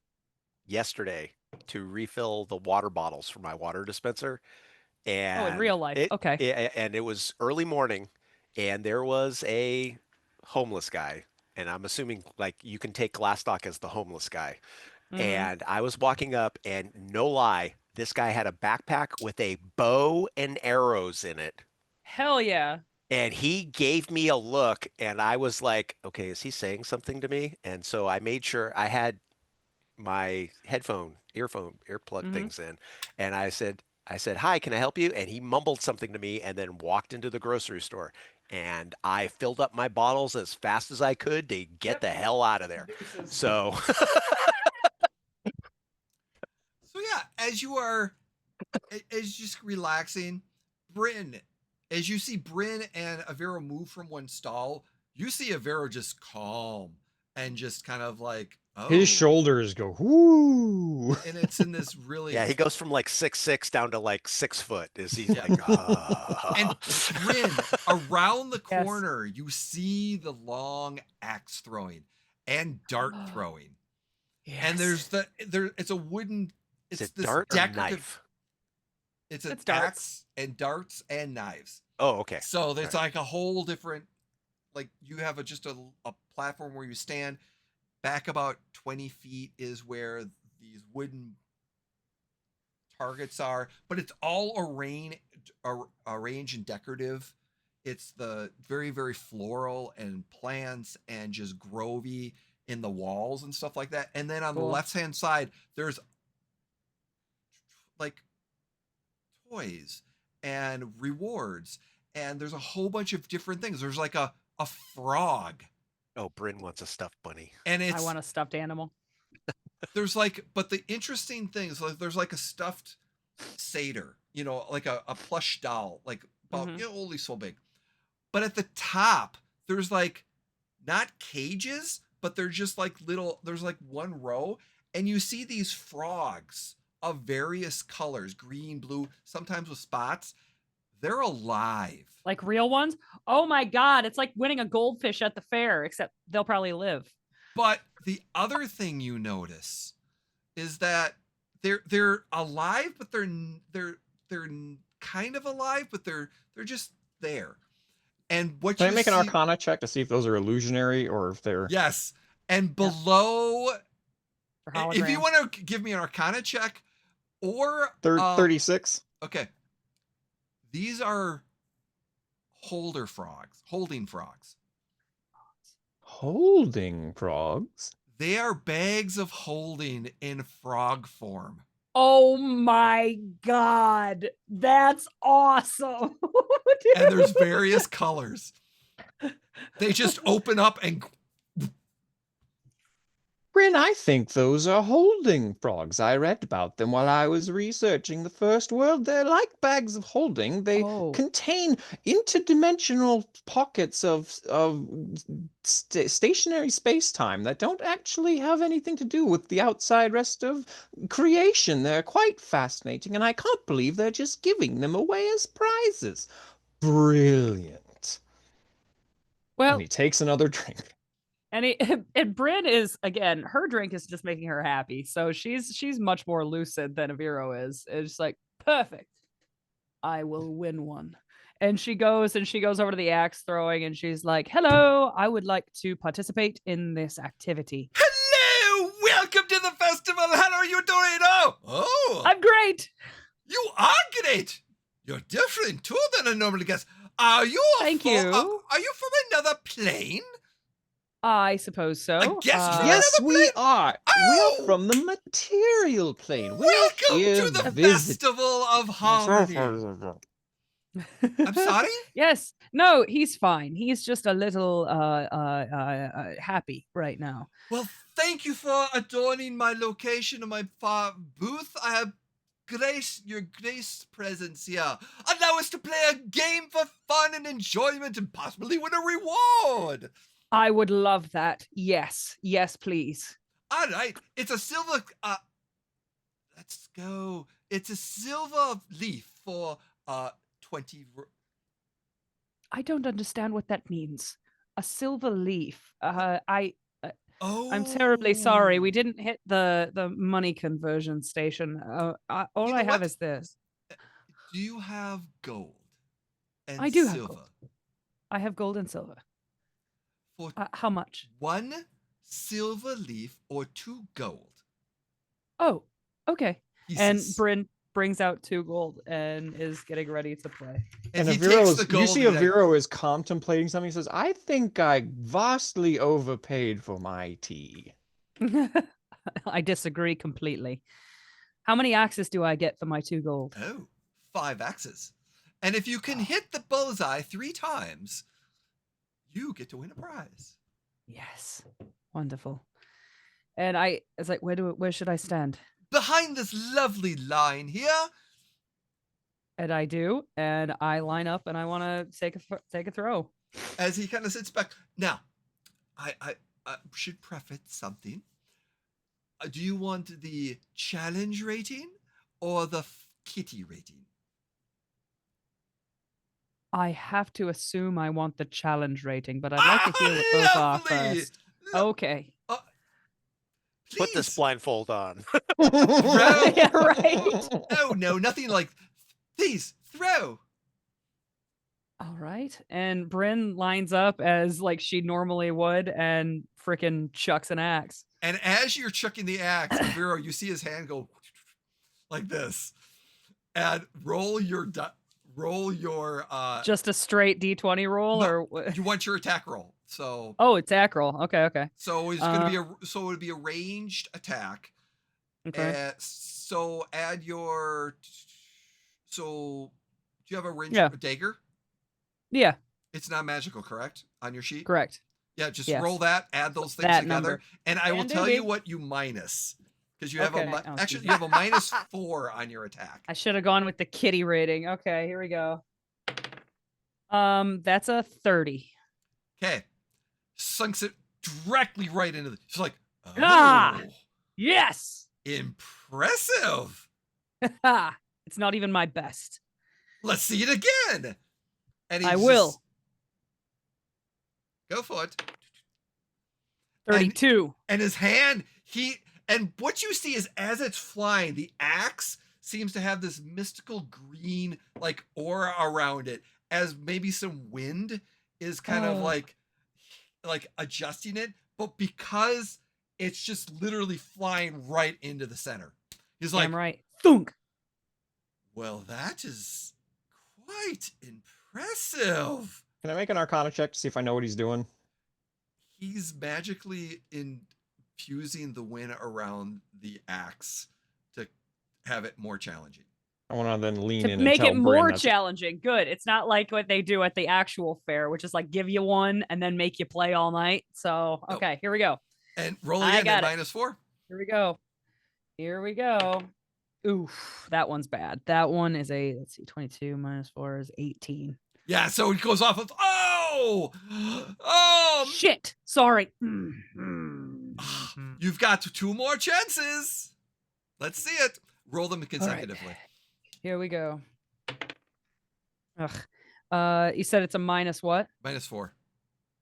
yesterday to refill the water bottles for my water dispenser. And real life. Okay. And it was early morning, and there was a homeless guy. And I'm assuming like you can take Glastoc as the homeless guy. Mhm. And I was walking up, and no lie, this guy had a backpack with a bow and arrows in it. Hell yeah. And he gave me a look, and I was like, okay, is he saying something to me? And so I made sure I had my earplug Mhm. things in. And I said, hi, can I help you? And he mumbled something to me and then walked into the grocery store. And I filled up my bottles as fast as I could to get the hell out of there. So So yeah, as just relaxing, Brynn, as you see Brynn and Aviro move from one stall, you see Aviro just calm and just kind of like, oh. His shoulders go, whoo. And it's in this really. yeah, he goes from like 6'6" down to like 6 foot. Is he Yeah. like, ah. And Brynn, around the Yes. corner, you see the long axe throwing and dart throwing. And there's it's a wooden. Is It's it this dart or decorative. knife? It's an It's darts. axe and darts and knives. Oh, okay. So there's like a whole different, like you have just a platform where you stand. Back about 20 feet is where these wooden targets are, but it's all arranged and decorative. It's the very, very floral and plants and just grovey in the walls and stuff like that. And then on the Cool. left-hand side, there's like toys and rewards, and there's a whole bunch of different things. There's like a frog, Oh, Brynn wants a stuffed bunny. and I it's want a stuffed animal. there's like, but the interesting thing is like there's like a stuffed satyr, you know, like a plush doll, like about Mhm. only so big. But at the top, there's like not cages, but they're just like little. There's like one row, and you see these frogs of various colors, green, blue, sometimes with spots. They're alive. Like real ones? Oh my god, it's like winning a goldfish at the fair, except they'll probably live. But the other thing you notice is that they're alive, but they're kind of alive, but they're just there. And what Can you I make an see- Arcana check to see if those are illusionary or if they're... Yes. And below, For if you hologram. want to give me an Arcana check, or 36? okay, these are holding frogs. Holding frogs? They are bags of holding in frog form. Oh my god, that's awesome. And there's various colors. They just open up and Brynn, I think those are holding frogs. I read about them while I was researching the First World. They're like bags of holding. They Oh. contain interdimensional pockets of stationary space-time that don't actually have anything to do with the outside rest of creation. They're quite fascinating, and I can't believe they're just giving them away as prizes. Brilliant. Well, And he takes another drink. and Brynn is, again, her drink is just making her happy. So she's much more lucid than Aviro is. It's like, perfect. I will win one. And she goes over to the axe throwing and she's like, hello, I would like to participate in this activity. hello, welcome to the festival. How are you doing? Oh, I'm great. you are great. You're different too than I normally guess. Are you? Thank you. Are you from another plane? I suppose so. I guess from Yes, another we plane? are. Oh! We're from the material plane. We're Welcome here to the visit- festival of harmony. I'm sorry. Yes. No, he's fine. He's just a little happy right now. Well, thank you for adorning my location and my booth. I have your grace presence here. Allow us to play a game for fun and enjoyment and possibly win a reward. I would love that. Yes. Yes, please. All right. It's a silver. Let's go. It's a silver leaf for 20. I don't understand what that means. A silver leaf. I'm terribly sorry. We didn't hit the money conversion station. All You know I have what? is this. Do you have gold and I do have silver? gold. I have gold and silver. For How much? 1 silver leaf or 2 gold. Oh, okay. He And says. Brynn brings out 2 gold and is getting ready to play. And And he takes the you gold. see and he- Aviro is contemplating something. He says, I think I vastly overpaid for my tea. I disagree completely. How many axes do I get for my 2 gold? Oh, 5 axes. And if you can hit the bullseye 3 times, you get to win a prize. Yes. Wonderful. And I was like, where should I stand? Behind this lovely line here. And I do, and I line up, and I want to take a throw. As he kind of sits back. Now, I should preface something. Do you want the challenge rating or the kitty rating? I have to assume I want the challenge rating, but I'd like to hear what both are Lovely! first. Okay. Put this Please. blindfold on. Yeah, right. No, nothing like. Please throw. All right. And Brynn lines up as like she normally would and frickin' chucks an axe. And as you're chucking the axe, Aviro, you see his hand go like this, and roll your Just a straight D20 roll, No. or what? you want your attack roll. So Oh, attack roll. Okay. so it's gonna be it would be a ranged attack. Okay. So add your. So do you have a ranged Yeah. dagger? Yeah, It's not magical, correct? On your sheet? correct. Yeah, just Yes. roll that, add those things That together, number. and I will Can do, tell you babe. what you minus. Because you have Okay. a Oh, actually geez. you have a -4 on your attack. I should have gone with the kitty rating. Okay, here we go. That's a 30. Okay. Sunks it directly right into the. She's like, oh, Ah! Yes. impressive. It's not even my best. Let's see it again. And I will. Go for it. 32. And his hand, and what you see is as it's flying, the axe seems to have this mystical green like aura around it, as maybe some wind is kind of Oh. like adjusting it, but because it's just literally flying right into the center. He's like, Damn right. Thunk. well, that is quite impressive. Can I make an Arcana check to see if I know what he's doing? He's magically infusing the wind around the axe to have it more challenging. I want to then lean To in make and it tell more Brynn that's- challenging. Good. It's not like what they do at the actual fair, which is like give you one and then make you play all night. So, Nope. okay, here we go. And roll I again at got it. -4. Here we go. Here we go. Oof, that one's bad. That one is a, let's see, 22 -4 is 18. Yeah, so it goes off of, oh, Shit. Sorry. you've got 2 more chances. Let's see it. Roll them consecutively. Here we go. Ugh. You said it's a minus what? -4.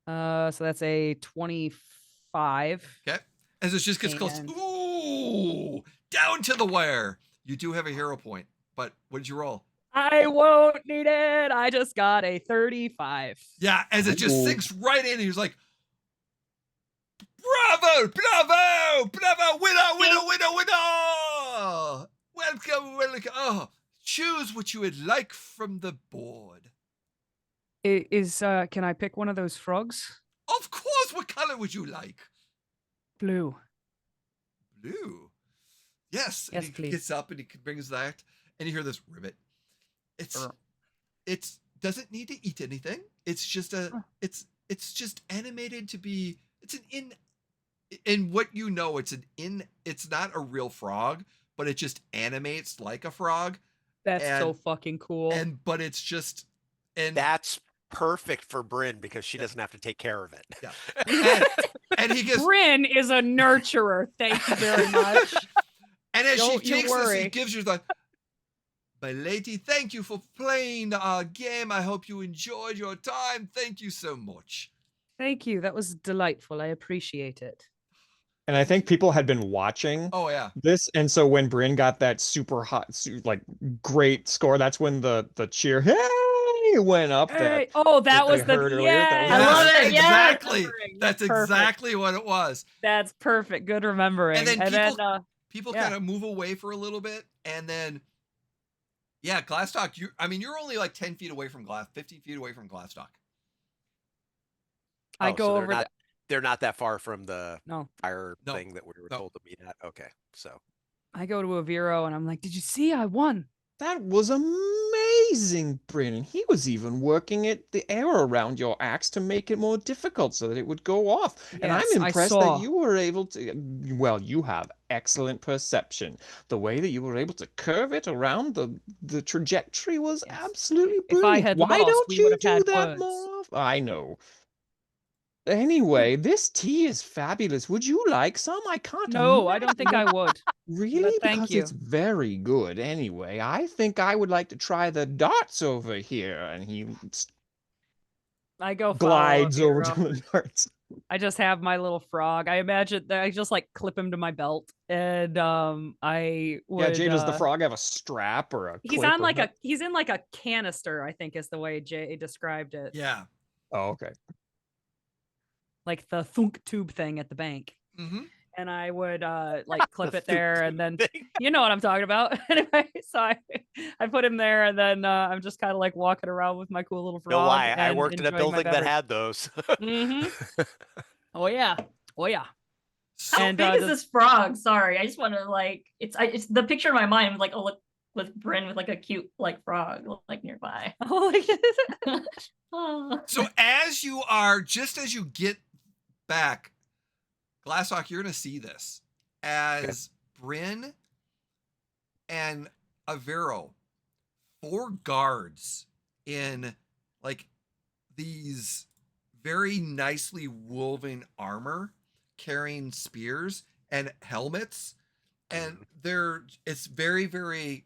So that's a 25. Okay. As it just gets close. And- Ooh, down to the wire. You do have a hero point, but what did you roll? I won't need it. I just got a 35. Yeah, as it just Ooh. sinks right in. He's like, bravo, bravo, bravo, winner. Welcome. Oh, choose what you would like from the board. Can I pick one of those frogs? Of course, what color would you like? Blue. Blue. Yes. And Yes, he please. gets up and he brings that, and you hear this ribbit. It's doesn't need to eat anything. It's just it's just animated to be. It's an in what you know. It's not a real frog, but it just animates like a frog. That's so And- fucking cool. But it's just and That's perfect for Brynn because she doesn't have to take care of it. Yeah. and he goes, Brynn is a nurturer. Thank you very much. and as Don't she you takes this, worry. he gives you the, my lady, thank you for playing our game. I hope you enjoyed your time. Thank you so much. Thank you. That was delightful. I appreciate it. And I think people had been watching Oh yeah. this, and so when Brynn got that super hot, like great score, that's when the cheer hey went up. Hey, oh, that they was the heard earlier. That was I love Yes, it, yeah. exactly. Remembering. That's Perfect. exactly what it was. That's perfect. Good remembering. And then people yeah. kind of move away for a little bit, and then yeah, Glastoc, you're only like 10 feet away from 15 feet away from Glastoc. I Oh, go so over they're not that far from the No. fire No. thing that we were No. told to meet at. Okay, so I go to Aviro and I'm like, did you see I won? That was amazing, Brynn. He was even working the air around your axe to make it more difficult so that it would go off. And Yes, I'm I impressed saw. that you were able to, well, you have excellent perception. The way that you were able to curve it around the trajectory was Yes. absolutely If I brilliant. had Why lost, don't we you would have do had that words. more often? I know. Anyway, this tea is fabulous. Would you like some? I can't No, I don't think I would. Really? thank Because you. it's very good anyway. I think I would like to try the darts over here. And he I go follow glides over to Aviro. the darts. I just have my little frog. I imagine that I just like clip him to my belt, and I would. Yeah, Jay, does the frog have a strap or a He's clip on or like something? he's in like a canister, I think is the way Jay described it. Yeah. Oh, okay. Like the thunk tube thing at the bank. Mm-hmm. And I would like clip The it there, thunk and then thing. you know what I'm talking about. Anyway, so I put him there, and then I'm just kind of like walking around with my cool little frog. No lie, I and worked in a enjoying my building that beverage. had those. Mm-hmm. Oh yeah. Oh yeah. So How And, big is does- this frog? Sorry, I just want to like it's the picture in my mind. Like, oh look, with Brynn with like a cute like frog like nearby. Oh, Oh. So as you get back, Glastoc, you're gonna see this as Brynn and Aviro, 4 guards in like these very nicely woven armor, carrying spears and helmets, and it's very, very,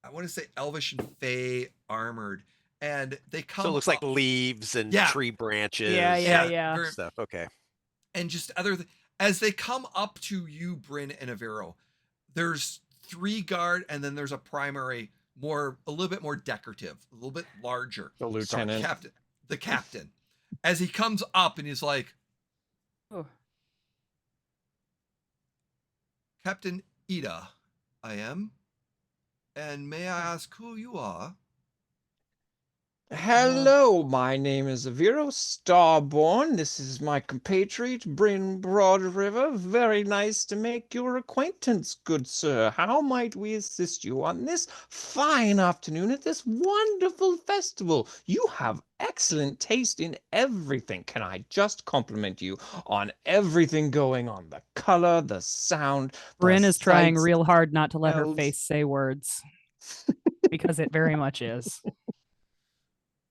I want to say elvish and fey armored. And they come So it looks like up- leaves and Yeah. tree branches. Yeah. very- Stuff. Okay. and just as they come up to you, Brynn and Aviro, there's 3 guard, and then there's a primary, a little bit more decorative, a little bit larger. The lieutenant. The captain. As he comes up and he's like, Oh. Captain Ida, I am. And may I ask who you are? Hello, my name is Aviro Starborn. This is my compatriot, Brynn Broadriver. Very nice to make your acquaintance, good sir. How might we assist you on this fine afternoon at this wonderful festival? You have excellent taste in everything. Can I just compliment you on everything going on? The color, the sound. Brynn the is trying sights, real hard not to let her smells. face say words, because it very much is.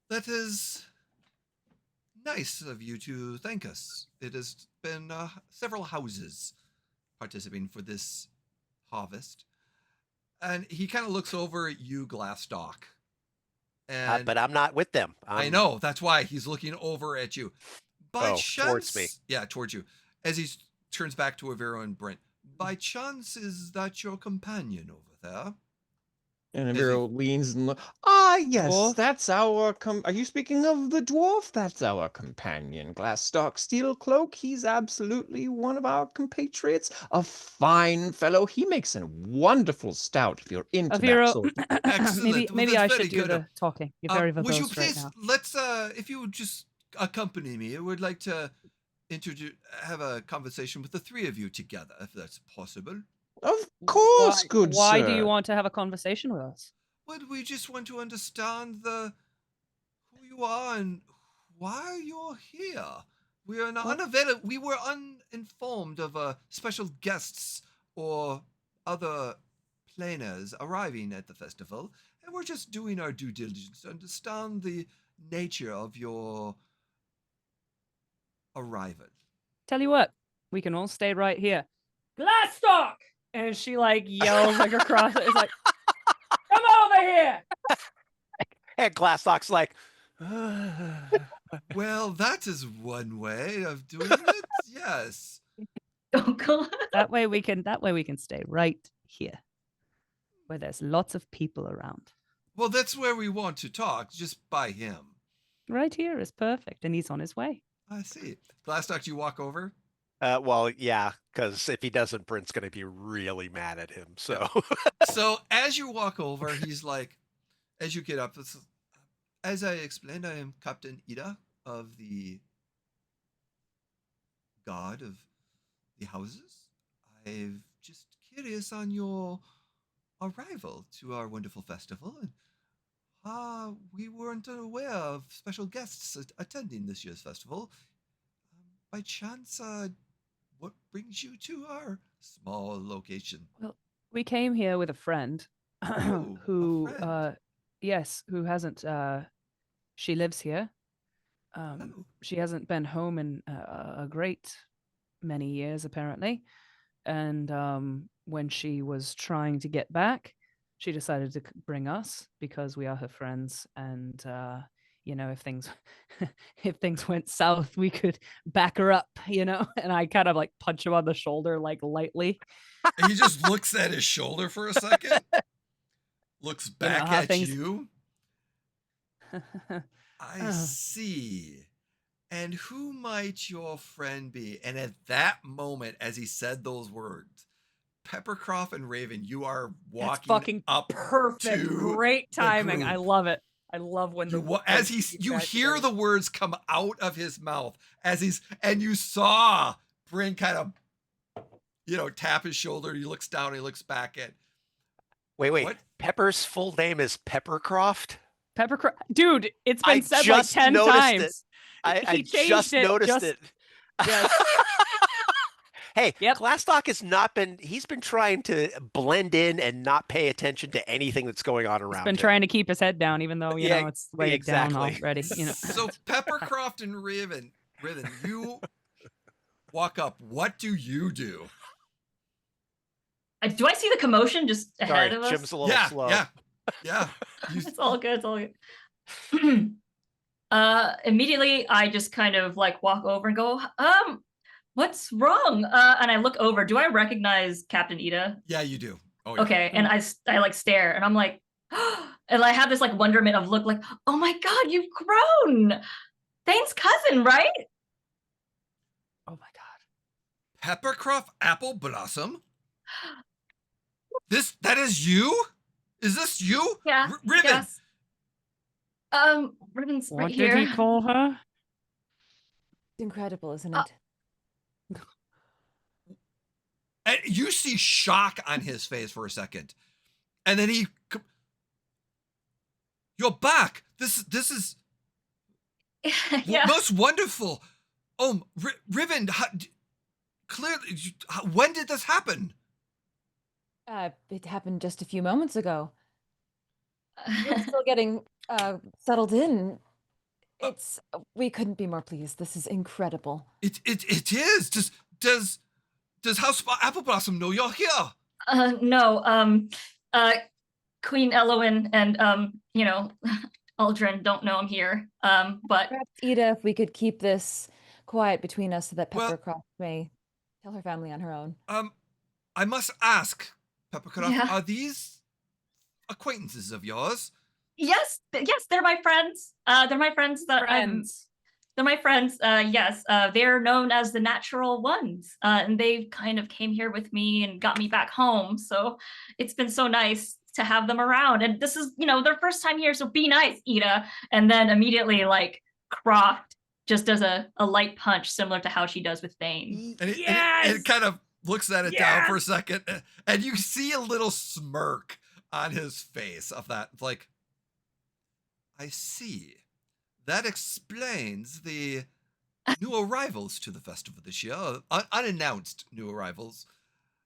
That is nice of you to thank us. It has been several houses participating for this harvest. And he kind of looks over at you, Glastoc. And But I'm not with them. I know, that's why he's looking over at you. By Oh, chance, towards me. Yeah, towards you. As he turns back to Aviro and Brynn. By chance, is that your companion over there? And Is he- Aviro leans and look. Ah, yes, Dwarf? that's our Are you speaking of the dwarf? That's our companion, Glastoc Steelcloak. He's absolutely one of our compatriots. A fine fellow. He makes a wonderful stout if you're into that Aviro, sort of Excellent. maybe Well, I that's should very do good. the talking. You're very Would you verbose right please now. let's if you would just accompany me, I would like to have a conversation with the 3 of you together, if that's possible. Of course, good Why sir. do you want to have a conversation with us? Well, we just want to understand who you are and why you're here. We are not What? we were uninformed of special guests or other planers arriving at the festival, and we're just doing our due diligence to understand the nature of your arrival. Tell you what, we can all stay right here. Glastoc! And she like yells like across it. It's like, come over here! And Glasslock's like, Well, that is one way of doing it. Yes. Oh god. That way we can stay right here. Where there's lots of people around. Well, that's where we want to talk, just by him. Right here is perfect, and he's on his way. I see. Glastoc, do you walk over? well, yeah, because if he doesn't, Brent's going to be really mad at him. So, So as you walk over, he's like, as you get up, as I explained, I am Captain Ida of the God of the Houses. I'm just curious on your arrival to our wonderful festival, and we weren't aware of special guests attending this year's festival. By chance, what brings you to our small location? We came here with a friend Oh, who a friend. yes, who hasn't she lives here. Oh. She hasn't been home in a great many years apparently. And when she was trying to get back, she decided to bring us because we are her friends, and if things if things went south, we could back her up, and I kind of like punch him on the shoulder like lightly. And he just looks at his shoulder for a second, looks back how at things- you. I see. And who might your friend be? And at that moment, as he said those words, PepperCroft and Raven, you are That's walking fucking up perfect. to Great the timing. I group. love it. I love when As you hear the words come out of his mouth and you saw Brynn kind of tap his shoulder. He looks down, he looks back at wait. What? Pepper's full name is PepperCroft? PepperCroft. Dude, it's I been said like just 10 noticed times. it. I He changed just it noticed it. Yes. Hey, Yep. Glastoc he's been trying to blend in and not pay attention to anything that's going on around He's been him. trying to keep his head down, even though, Yeah, it's laid down exactly. already. So PepperCroft and Riven, you walk up. What do you do? Do I see the commotion just ahead of us? Jim's a little slow. Yeah. It's all good. It's all good. Immediately, I just kind of like walk over and go, what's wrong? And I look over. Do I recognize Captain Ida? Yeah, you do. Oh, yeah. Okay, and I like stare, and I'm like, and I have this like wonderment of look, like, oh my god, you've grown. Thane's cousin, right? Oh my God. PepperCroft AppleBlossom? That is you? Is this you? Yeah. Riven. Yes. Riven's right What here. did he call her? It's incredible, isn't it? And you see shock on his face for a second. And then you're back. This is Yeah. most wonderful. Riven, clearly, when did this happen? It happened just a few moments ago. We're still getting settled in. We couldn't be more pleased. This is incredible. It is. Does House AppleBlossom know you're here? No. Queen Elowin and Aldrin don't know I'm here. But Perhaps, Ida, if we could keep this quiet between us so that Well- PepperCroft may tell her family on her own. I must ask, PepperCroft, Yeah. are these acquaintances of yours? yes, they're my friends. They're my friends that Friends. they're my friends. Yes, they're known as the Natural Ones, and they kind of came here with me and got me back home. So it's been so nice to have them around. And this is, their first time here, so be nice, Ida. And then immediately, like, Croft just does a light punch, similar to how she does with Thane. And it Yes! kind of looks at it down for a second, and you see a little smirk on his face of that. It's like, I see. That explains the new arrivals to the festival this year, unannounced new arrivals.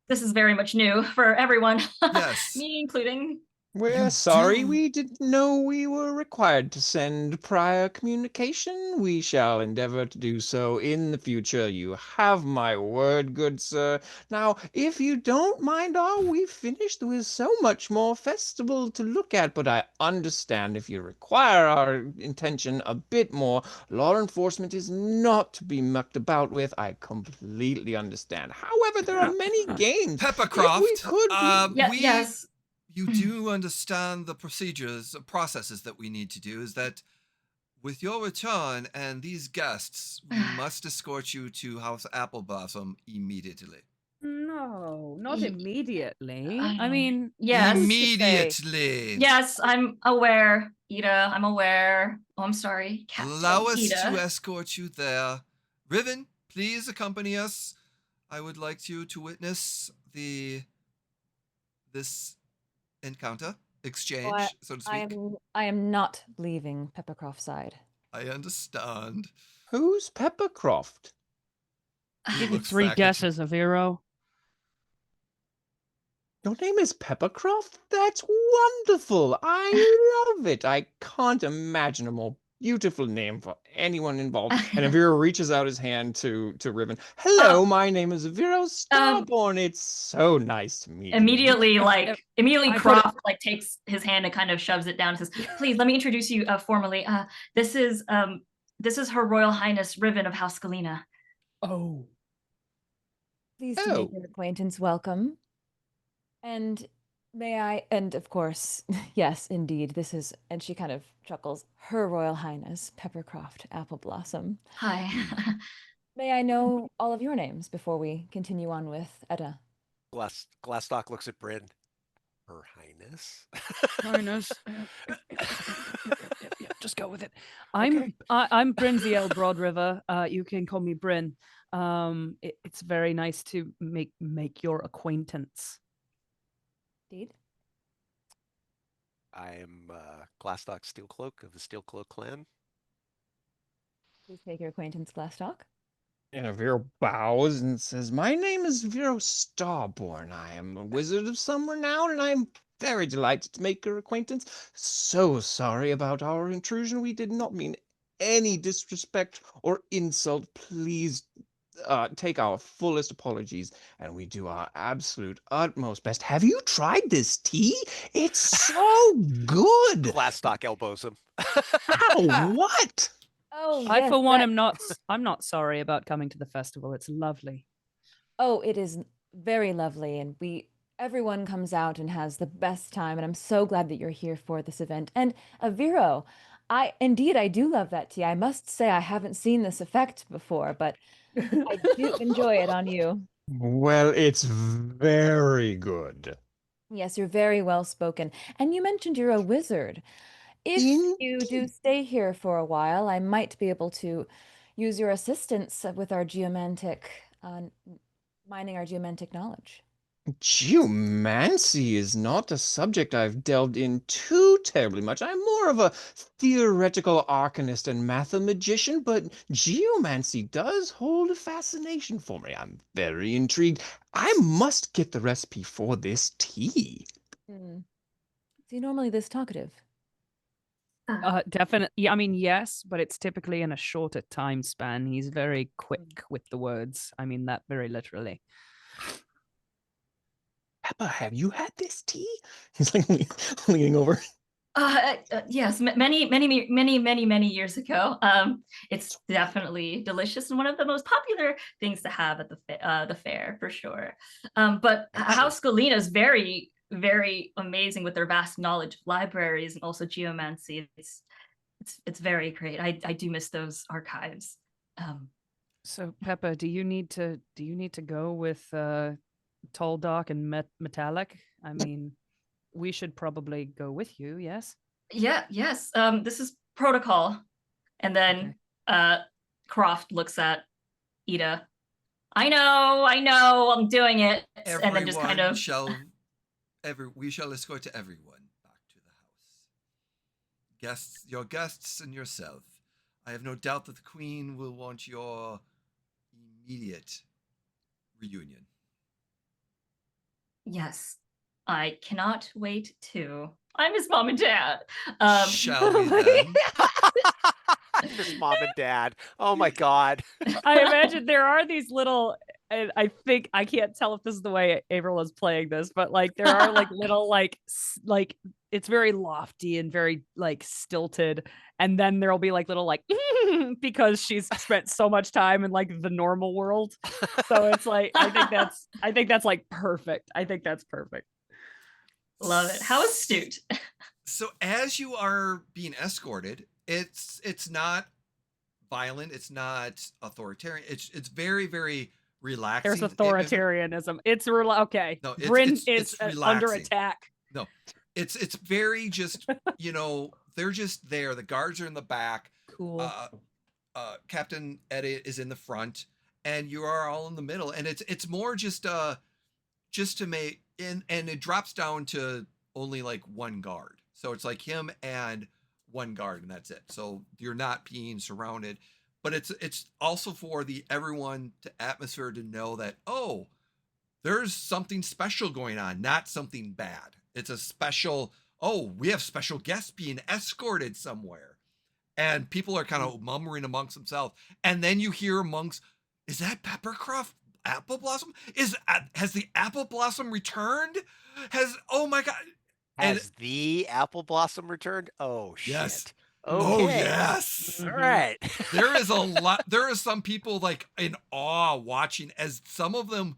this is very much new for everyone. Yes. Me including. We're You sorry, do- we didn't know we were required to send prior communication. We shall endeavor to do so in the future. You have my word, good sir. Now, if you don't mind, are we finished? There is so much more festival to look at, but I understand if you require our intention a bit more. Law enforcement is not to be mucked about with. I completely understand. However, there are many games. If we PepperCroft, could, Yes. you do understand the processes that we need to do. Is that with your return and these guests, we must escort you to House AppleBlossom immediately. No, not Ye- immediately. I mean, Yes. who's to say- Immediately. Yes, I'm aware, Ida. I'm aware. Oh, I'm sorry, Captain Allow us Ida. to escort you there. Riven, please accompany us. I would like you to witness this encounter, exchange, so to speak. I am not leaving PepperCroft's side. I understand. who's PepperCroft? He Give you looks 3 back at you. guesses, Aviro. Your name is Peppercroft? That's wonderful. I love it. I can't imagine a more beautiful name for anyone involved. And Aviro reaches out his hand to Riven. Hello, my name is Aviro Starborn. It's so nice to meet you. Immediately, I Croft takes his hand and kind of shoves it down and says, "Please, let me introduce you formally. This is Her Royal Highness Riven of House Galena." Oh. Pleased to make your acquaintance. Welcome. And may I, and of course, yes, indeed, this is, and she kind of chuckles, Her Royal Highness, PepperCroft AppleBlossom. Hi. May I know all of your names before we continue on with Edda? Glastoc looks at Brynn. Her Highness. Highness. Just go with it. I'm Brynn VL Broadriver. You can call me Brynn. It's very nice to make your acquaintance. Indeed. I am Glastoc Steelcloak of the Steelcloak clan. Please make your acquaintance, Glastoc. And Aviro bows and says, my name is Aviro Starborn. I am a wizard of some renown, and I am very delighted to make your acquaintance. So sorry about our intrusion. We did not mean any disrespect or insult. Please take our fullest apologies, and we do our absolute utmost best. Have you tried this tea? It's so good. Glastoc elbows him. Ow, what? Oh, I, yes, for one, that- I'm not sorry about coming to the festival. It's lovely. Oh, it is very lovely, and everyone comes out and has the best time, and I'm so glad that you're here for this event. And Aviro, I do love that tea. I must say I haven't seen this effect before, but I do enjoy it on you. Well, it's very good. Yes, you're very well spoken. And you mentioned you're a wizard. If you do stay here for a while, I might be able to use your assistance with our mining our geomantic knowledge. Geomancy is not a subject I've delved in too terribly much. I'm more of a theoretical arcanist and mathemagician, but geomancy does hold a fascination for me. I'm very intrigued. I must get the recipe for this tea. Is he normally this talkative? Definitely. Yeah, I mean, yes, but it's typically in a shorter time span. He's very quick with the words. I mean that very literally. Peppa, have you had this tea? He's like leaning over. Yes, many years ago. It's definitely delicious and one of the most popular things to have at the fair for sure. But House Galena is very, very amazing with their vast knowledge of libraries and also geomancy. It's very great. I do miss those archives. So Peppa, do you need to go with Tall, Dark, and Metallic? I mean, we should probably go with you, yes? Yes. This is protocol. And then Croft looks at Ida. I know, I'm doing it. And then just kind of we shall escort everyone back to the house. Your guests and yourself. I have no doubt that the Queen will want your immediate reunion. Yes, I cannot wait to. I miss mom and dad. Shall we then? Miss mom and dad. Oh my god. I imagine there are these little, and I think I can't tell if this is the way Averill is playing this, but like there are like little like it's very lofty and very like stilted, and then there'll be like little like because she's spent so much time in like the normal world. So it's like I think that's like perfect. I think that's perfect. Love it. How astute. So as you are being escorted, it's not violent, it's not authoritarian. It's very, very relaxing. There's authoritarianism. It's okay. No, Brynn it's is under relaxing. attack. No, it's very just, they're just there. The guards are in the back. Cool. Captain Eddie is in the front, and you are all in the middle. And it's more just to make, and it drops down to only like one guard. So it's like him and one guard, and that's it. So you're not being surrounded, but it's also for the everyone to atmosphere to know that, oh, there's something special going on, not something bad. It's a special, oh, we have special guests being escorted somewhere. And people are kind of murmuring amongst themselves. And then you hear amongst, is that PepperCroft AppleBlossom? Has the AppleBlossom returned? Oh my God. Has the AppleBlossom returned? Oh shit. Yes. Okay. Oh yes. All right. There is a lot. There are some people like in awe watching as some of them,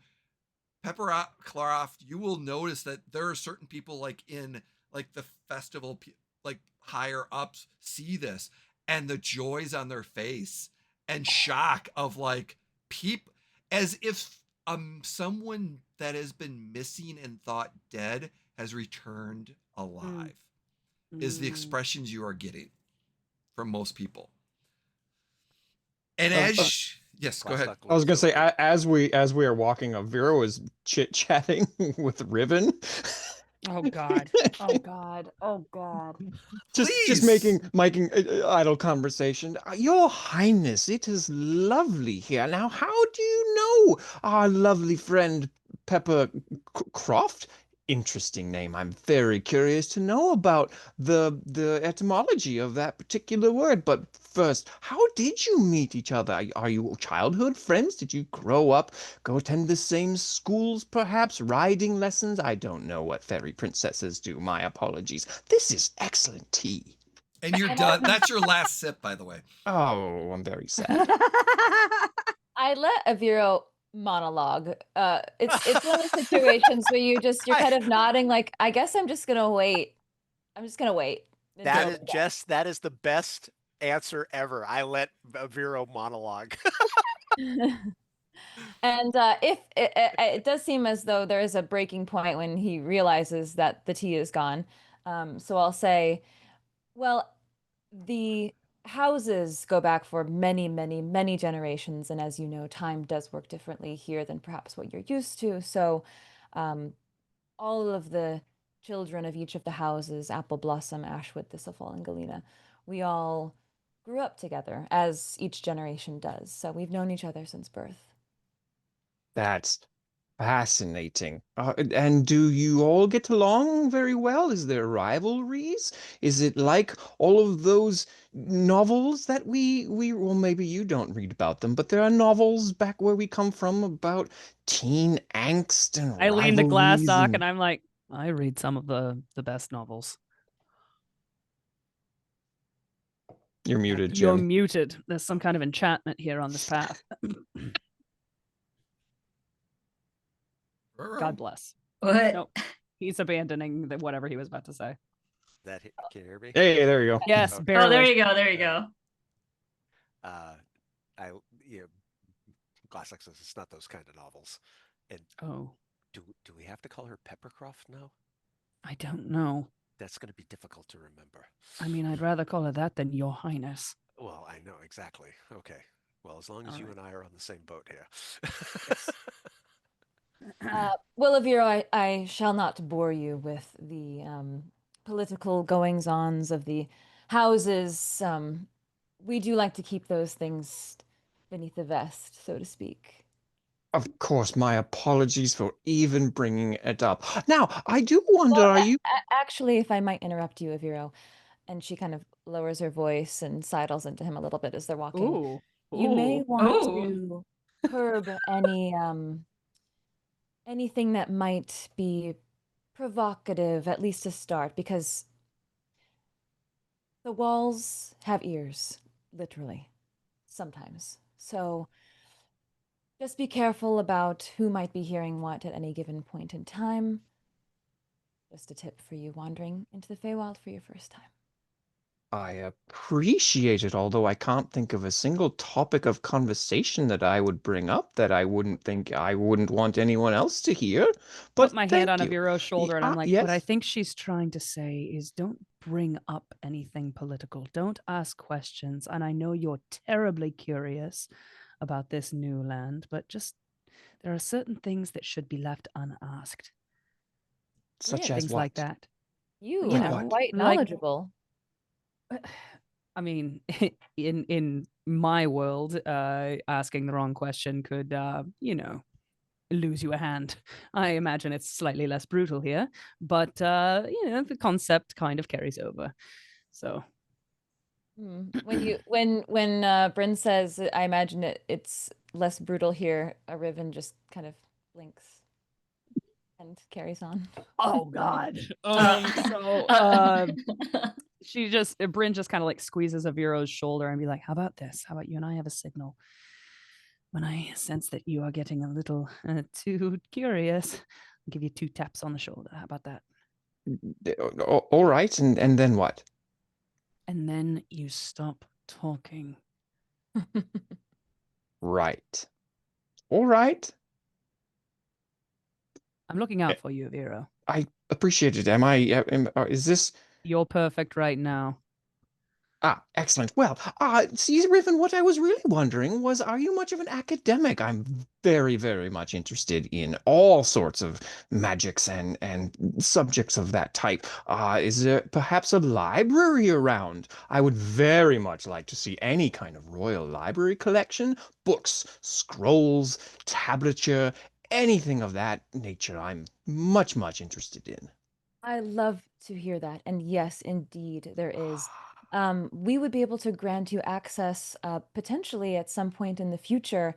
PepperCroft, you will notice that there are certain people like in like the festival, like higher ups see this and the joys on their face and shock of like as if someone that has been missing and thought dead has returned alive is the expressions you are getting from most people. And yes, go ahead. I was gonna say, as we are walking, Aviro is chit-chatting with Riven. Oh God. Oh God. Oh God. Just making idle conversation. Your Highness, it is lovely here. Now, how do you know our lovely friend PepperCroft? Interesting name. I'm very curious to know about the etymology of that particular word. But first, how did you meet each other? Are you childhood friends? Did you grow up, go attend the same schools, perhaps? Riding lessons? I don't know what fairy princesses do. My apologies. This is excellent tea. And you're done. That's your last sip, by the way. Oh, I'm very sad. I let Aviro monologue. It's one of those situations where you're kind of nodding like, I guess I'm just gonna wait. I'm just gonna wait. That is the best answer ever. I let Aviro monologue. And if it does seem as though there is a breaking point when he realizes that the tea is gone. So I'll say, well, the houses go back for many, many, many generations. And as you know, time does work differently here than perhaps what you're used to. So all of the children of each of the houses, AppleBlossom, Ashwood, Thistlefall, and Galena, we all grew up together, as each generation does. So we've known each other since birth. That's fascinating. And do you all get along very well? Is there rivalries? Is it like all of those novels that we well, maybe you don't read about them, but there are novels back where we come from about teen angst and I lean to rivalries Glastoc and I'm like, I read some of the best novels. You're muted, You're Jim. muted. There's some kind of enchantment here on this path. God bless. What? Nope. He's abandoning whatever he was about to say. Can you hear me? Hey, there you go. Yes, Okay. barely. Oh, there you go. There you go. Glastoc says it's not those kind of novels. And Oh, do we have to call her PepperCroft now? I don't know. That's going to be difficult to remember. I mean, I'd rather call her that than Your Highness. Well, I know exactly. Okay. Well, as long as All you right. and I are on the same boat here. Well, Aviro, I shall not bore you with the political goings-ons of the houses. We do like to keep those things beneath the vest, so to speak. Of course, my apologies for even bringing it up. Now, I do wonder, Well, are you... actually, if I might interrupt you, Aviro, and she kind of lowers her voice and sidles into him a little bit as they're walking. Ooh. You may Ooh. want Ooh. to curb any anything that might be provocative, at least to start, because the walls have ears, literally, sometimes. So just be careful about who might be hearing what at any given point in time. Just a tip for you wandering into the Feywild for your first time. I appreciate it, although I can't think of a single topic of conversation that I would bring up that I wouldn't want anyone else to hear. But Put my hand thank on you. Aviro's shoulder and I'm like, what I Yes, think she's trying to say is don't bring up anything political. Don't ask questions. And I know you're terribly curious about this new land, but just there are certain things that should be left unasked. such Brynn, as Things like what? that. you You Like are know, what? quite like knowledgeable. I mean, in my world, asking the wrong question could, lose you a hand. I imagine it's slightly less brutal here, but the concept kind of carries over. So When Brynn says, I imagine it's less brutal here, a Riven just kind of blinks and carries on. oh god. Brynn just kind of like squeezes Aviro's shoulder and be like, how about this? How about you and I have a signal? When I sense that you are getting a little too curious, I'll give you 2 taps on the shoulder. How about that? All right, and then what? And then you stop talking. Right. All right. I'm looking out for you, Aviro. I appreciate it. Is this... You're perfect right now. Excellent. Well, see, Riven, what I was really wondering was, are you much of an academic? I'm very, very much interested in all sorts of magics and subjects of that type. Is there perhaps a library around? I would very much like to see any kind of royal library collection, books, scrolls, tablature, anything of that nature. I'm much, much interested in. I love to hear that. And yes, indeed, there is. We would be able to grant you access potentially at some point in the future.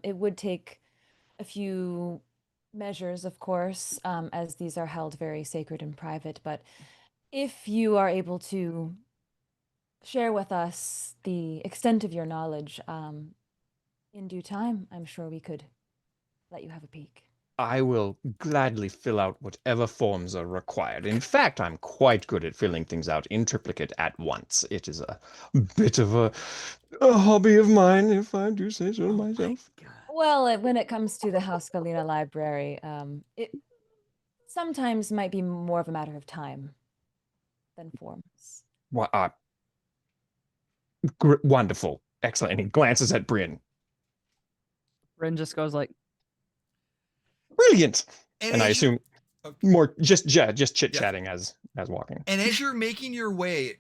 It would take a few measures, of course, as these are held very sacred and private. But if you are able to share with us the extent of your knowledge in due time, I'm sure we could let you have a peek. I will gladly fill out whatever forms are required. In fact, I'm quite good at filling things out in triplicate at once. It is a bit of a hobby of mine, if I do say so myself. Well, when it comes to the House Galena Library, it sometimes might be more of a matter of time than forms. Wonderful. Excellent. And he glances at Brynn. Brynn just goes like, Brilliant. And I as you- assume okay. more just chit-chatting as walking. And as you're making your way,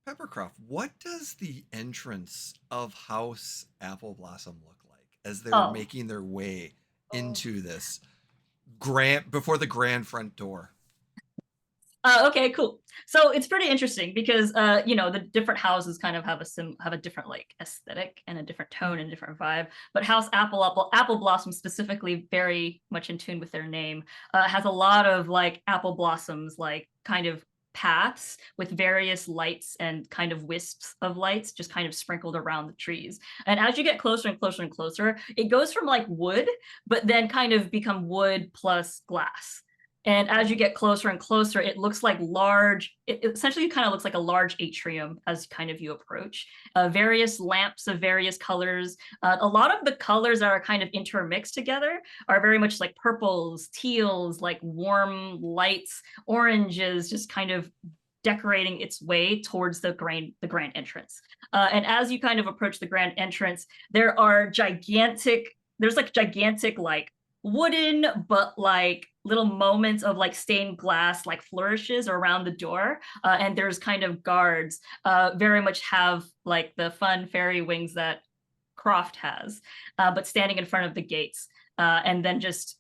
PepperCroft, what does the entrance of House AppleBlossom look like as they're making their way into this before the grand front door? Okay, cool. So it's pretty interesting because the different houses kind of have a different like aesthetic and a different tone and a different vibe. But House AppleBlossom specifically, very much in tune with their name, has a lot of like apple blossoms, like kind of paths with various lights and kind of wisps of lights just kind of sprinkled around the trees. And as you get closer and closer and closer, it goes from like wood, but then kind of become wood plus glass. And as you get closer and closer, it looks like it essentially kind of looks like a large atrium as kind of you approach. Various lamps of various colors. A lot of the colors that are kind of intermixed together are very much like purples, teals, like warm lights, oranges, just kind of decorating its way towards the grand entrance. And as you kind of approach the grand entrance, there's like gigantic like wooden but like little moments of like stained glass like flourishes around the door, and there's kind of guards very much have like the fun fairy wings that Croft has, but standing in front of the gates, and then just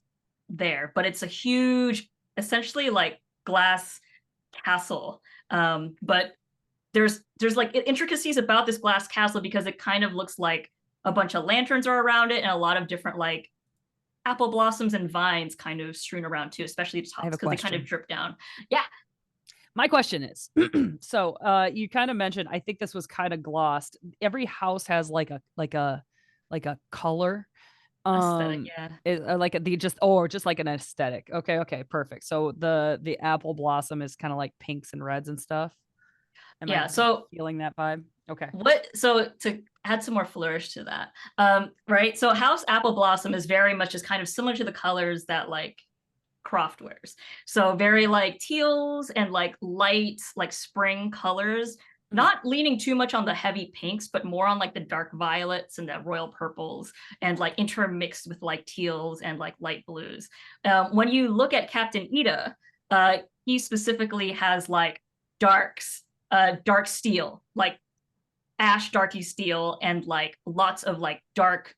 there. But it's a huge, essentially like glass castle. But there's like intricacies about this glass castle because it kind of looks like a bunch of lanterns are around it and a lot of different like apple blossoms and vines kind of strewn around too, especially the I have tops a because they kind of question. drip down. Yeah. My question is, so you kind of mentioned, I think this was kind of glossed. Every house has like a color. Aesthetic, yeah. Like just like an aesthetic. Okay, perfect. So the apple blossom is kind of like pinks and reds and stuff. Am I So feeling that vibe? Okay. So to add some more flourish to that, right? So House Apple Blossom is very much just kind of similar to the colors that like Croft wears. So very like teals and like light, like spring colors, not leaning too much on the heavy pinks, but more on like the dark violets and the royal purples and like intermixed with like teals and like light blues. When you look at Captain Ida, he specifically has like darks, dark steel, like ash darky steel and like lots of like dark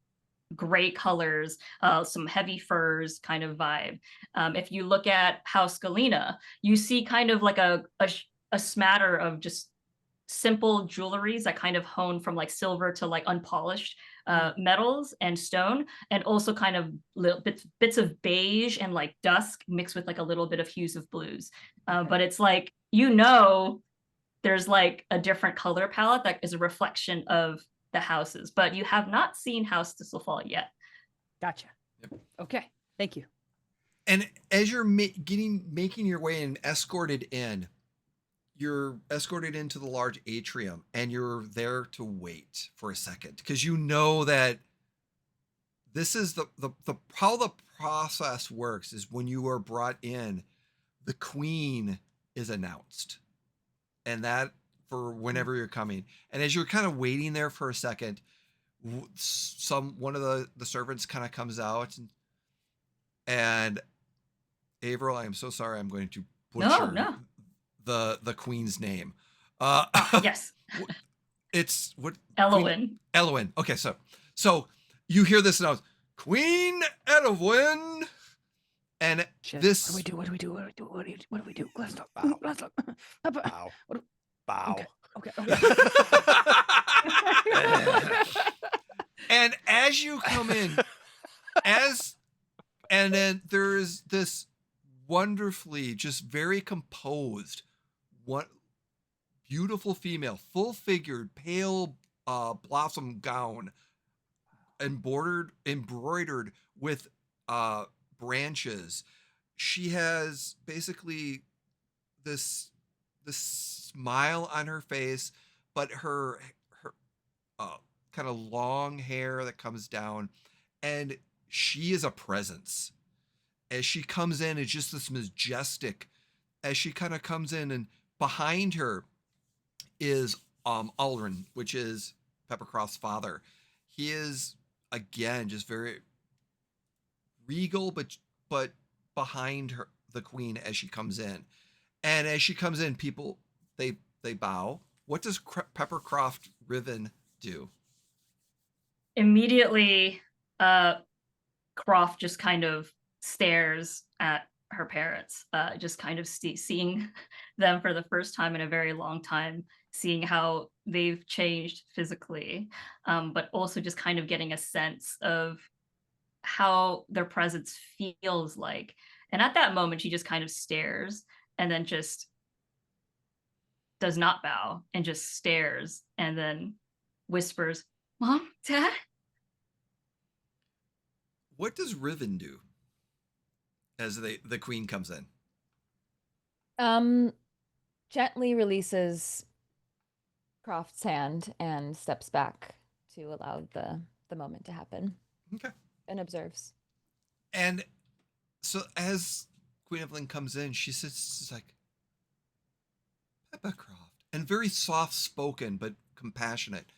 gray colors, some heavy furs kind of vibe. If you look at House Galena, you see kind of like a smatter of just simple jewelries that kind of hone from like silver to like unpolished metals and stone, and also kind of little bits of beige and like dusk mixed with like a little bit of hues of blues. But it's like, there's like a different color palette that is a reflection of the houses, but you have not seen House Thistlefall yet. Gotcha. Yep. Okay, thank you. And as you're making your way and you're escorted into the large atrium, and you're there to wait for a second because you know that this is the how the process works is when you are brought in, the queen is announced, and that for whenever you're coming. And as you're kind of waiting there for a second, one of the servants kind of comes out and Aviro, I am so sorry, I'm going to butcher the queen's name. Yes. It's what? Elowin. Elowin. Okay, so you hear this announcement, Queen Elowin. And this. What do we do? Glastoc. Bow. Glastoc. Bow. Bow. Okay. And as you come in, and then there's this wonderfully, just very composed, beautiful female, full-figured, pale blossom gown, embroidered with branches. She has basically this smile on her face, but her kind of long hair that comes down, and she is a presence. As she comes in, it's just this majestic. As she kind of comes in, and behind her is Aldrin, which is PepperCroft's father. He is again just very regal, but behind her, the queen, as she comes in. And as she comes in, people they bow. What does PepperCroft Riven do? Immediately, Croft just kind of stares at her parents, just kind of seeing them for the first time in a very long time, seeing how they've changed physically, but also just kind of getting a sense of how their presence feels like. And at that moment, she just kind of stares and then just does not bow and just stares and then whispers, "Mom, Dad?" What does Riven do as the queen comes in? Gently releases Croft's hand and steps back to allow the moment to happen. Okay. And observes. And so as Queen Evelyn comes in, she sits like, PepperCroft, and very soft spoken but compassionate.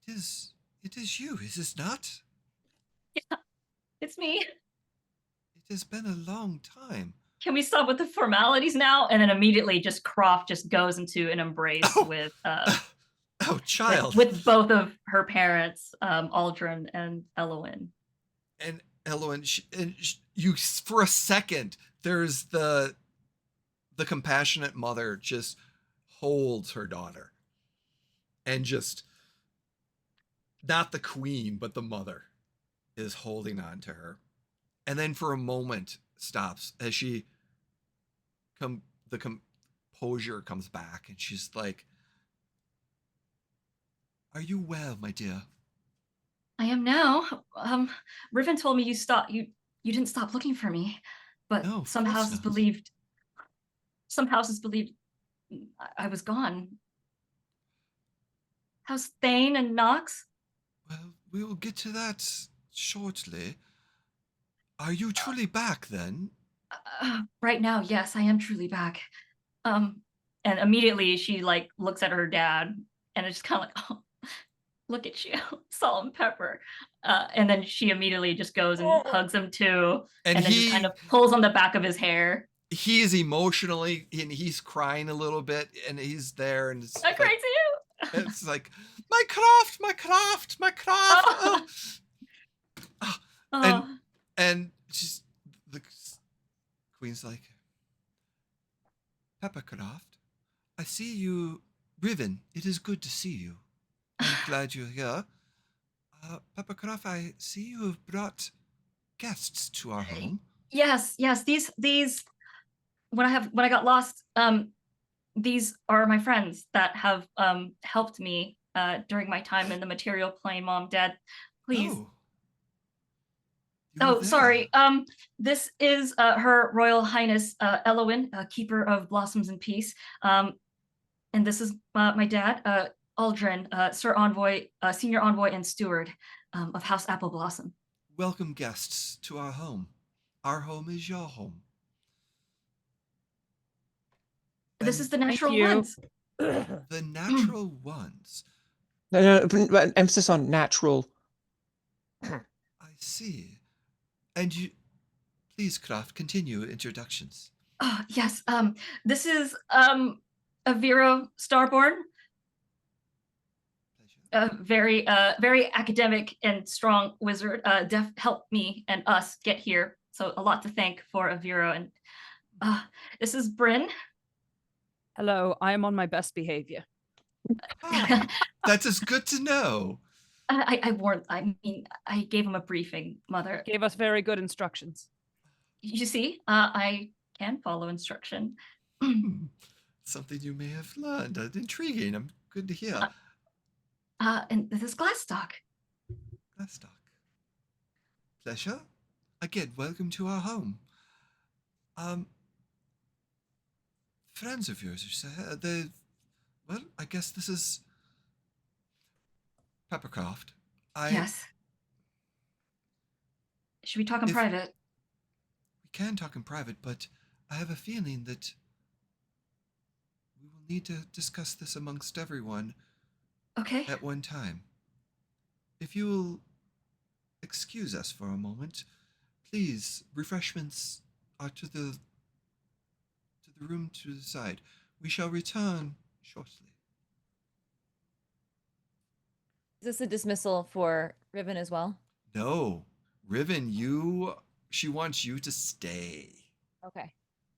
It is you, is it not? Yeah, it's me. It has been a long time. Can we stop with the formalities now? And then immediately just Croft just goes into an embrace with Oh, child. with both of her parents, Aldrin and Elowen. And Elowen, you for a second, there's the compassionate mother just holds her daughter, and just not the queen, but the mother is holding on to her, and then for a moment stops as the composure comes back, and she's like, "Are you well, my dear?" I am now. Riven told me you didn't stop looking for me, but No, some of course houses not. believed I was gone. How's Thane and Nox? Well, we will get to that shortly. Are you truly back then? Right now, yes, I am truly back. And immediately she like looks at her dad, and it's kind of like, oh, look at you, Salt and Pepper. And then she immediately just goes and hugs him too, And and then just kind of pulls on the back of his hair. He is emotionally, and he's crying a little bit, and he's there, and I cry too. it's like, my craft, my craft, my craft. Oh. Oh. And just the queen's like, PepperCroft, I see you. Riven, it is good to see you. I'm glad you're here. PepperCroft, I see you have brought guests to our home. Yes. These when I got lost, these are my friends that have helped me during my time in the material plane. Mom, Dad, please. Oh, sorry. This is Her Royal Highness Elowen, Keeper of Blossoms and Peace. And this is my dad, Aldrin, Sir Envoy, Senior Envoy and Steward of House AppleBlossom. Welcome guests to our home. Our home is your home. This is the natural ones. The natural ones. But emphasis on natural. I see. And you, please, Croft, continue introductions. Oh, yes. This is Aviro Starborn. Very academic and strong wizard. Helped me and us get here. So a lot to thank for Aviro. And this is Brynn. Hello, I am on my best behavior. Oh, that is good to know. I gave him a briefing, Mother. Gave us very good instructions. You see, I can follow instruction. Something you may have learned. Intriguing. I'm good to hear. And this is Glastoc. Glastoc. Pleasure. Again, welcome to our home. Friends of yours, you say? Well, I guess this is PepperCroft. Yes. Should we talk in private? We can talk in private, but I have a feeling that we will need to discuss this amongst everyone. Okay. At one time. If you will excuse us for a moment, please, refreshments are to the room to the side. We shall return shortly. Is this a dismissal for Riven as well? No. Riven, she wants you to stay. Okay.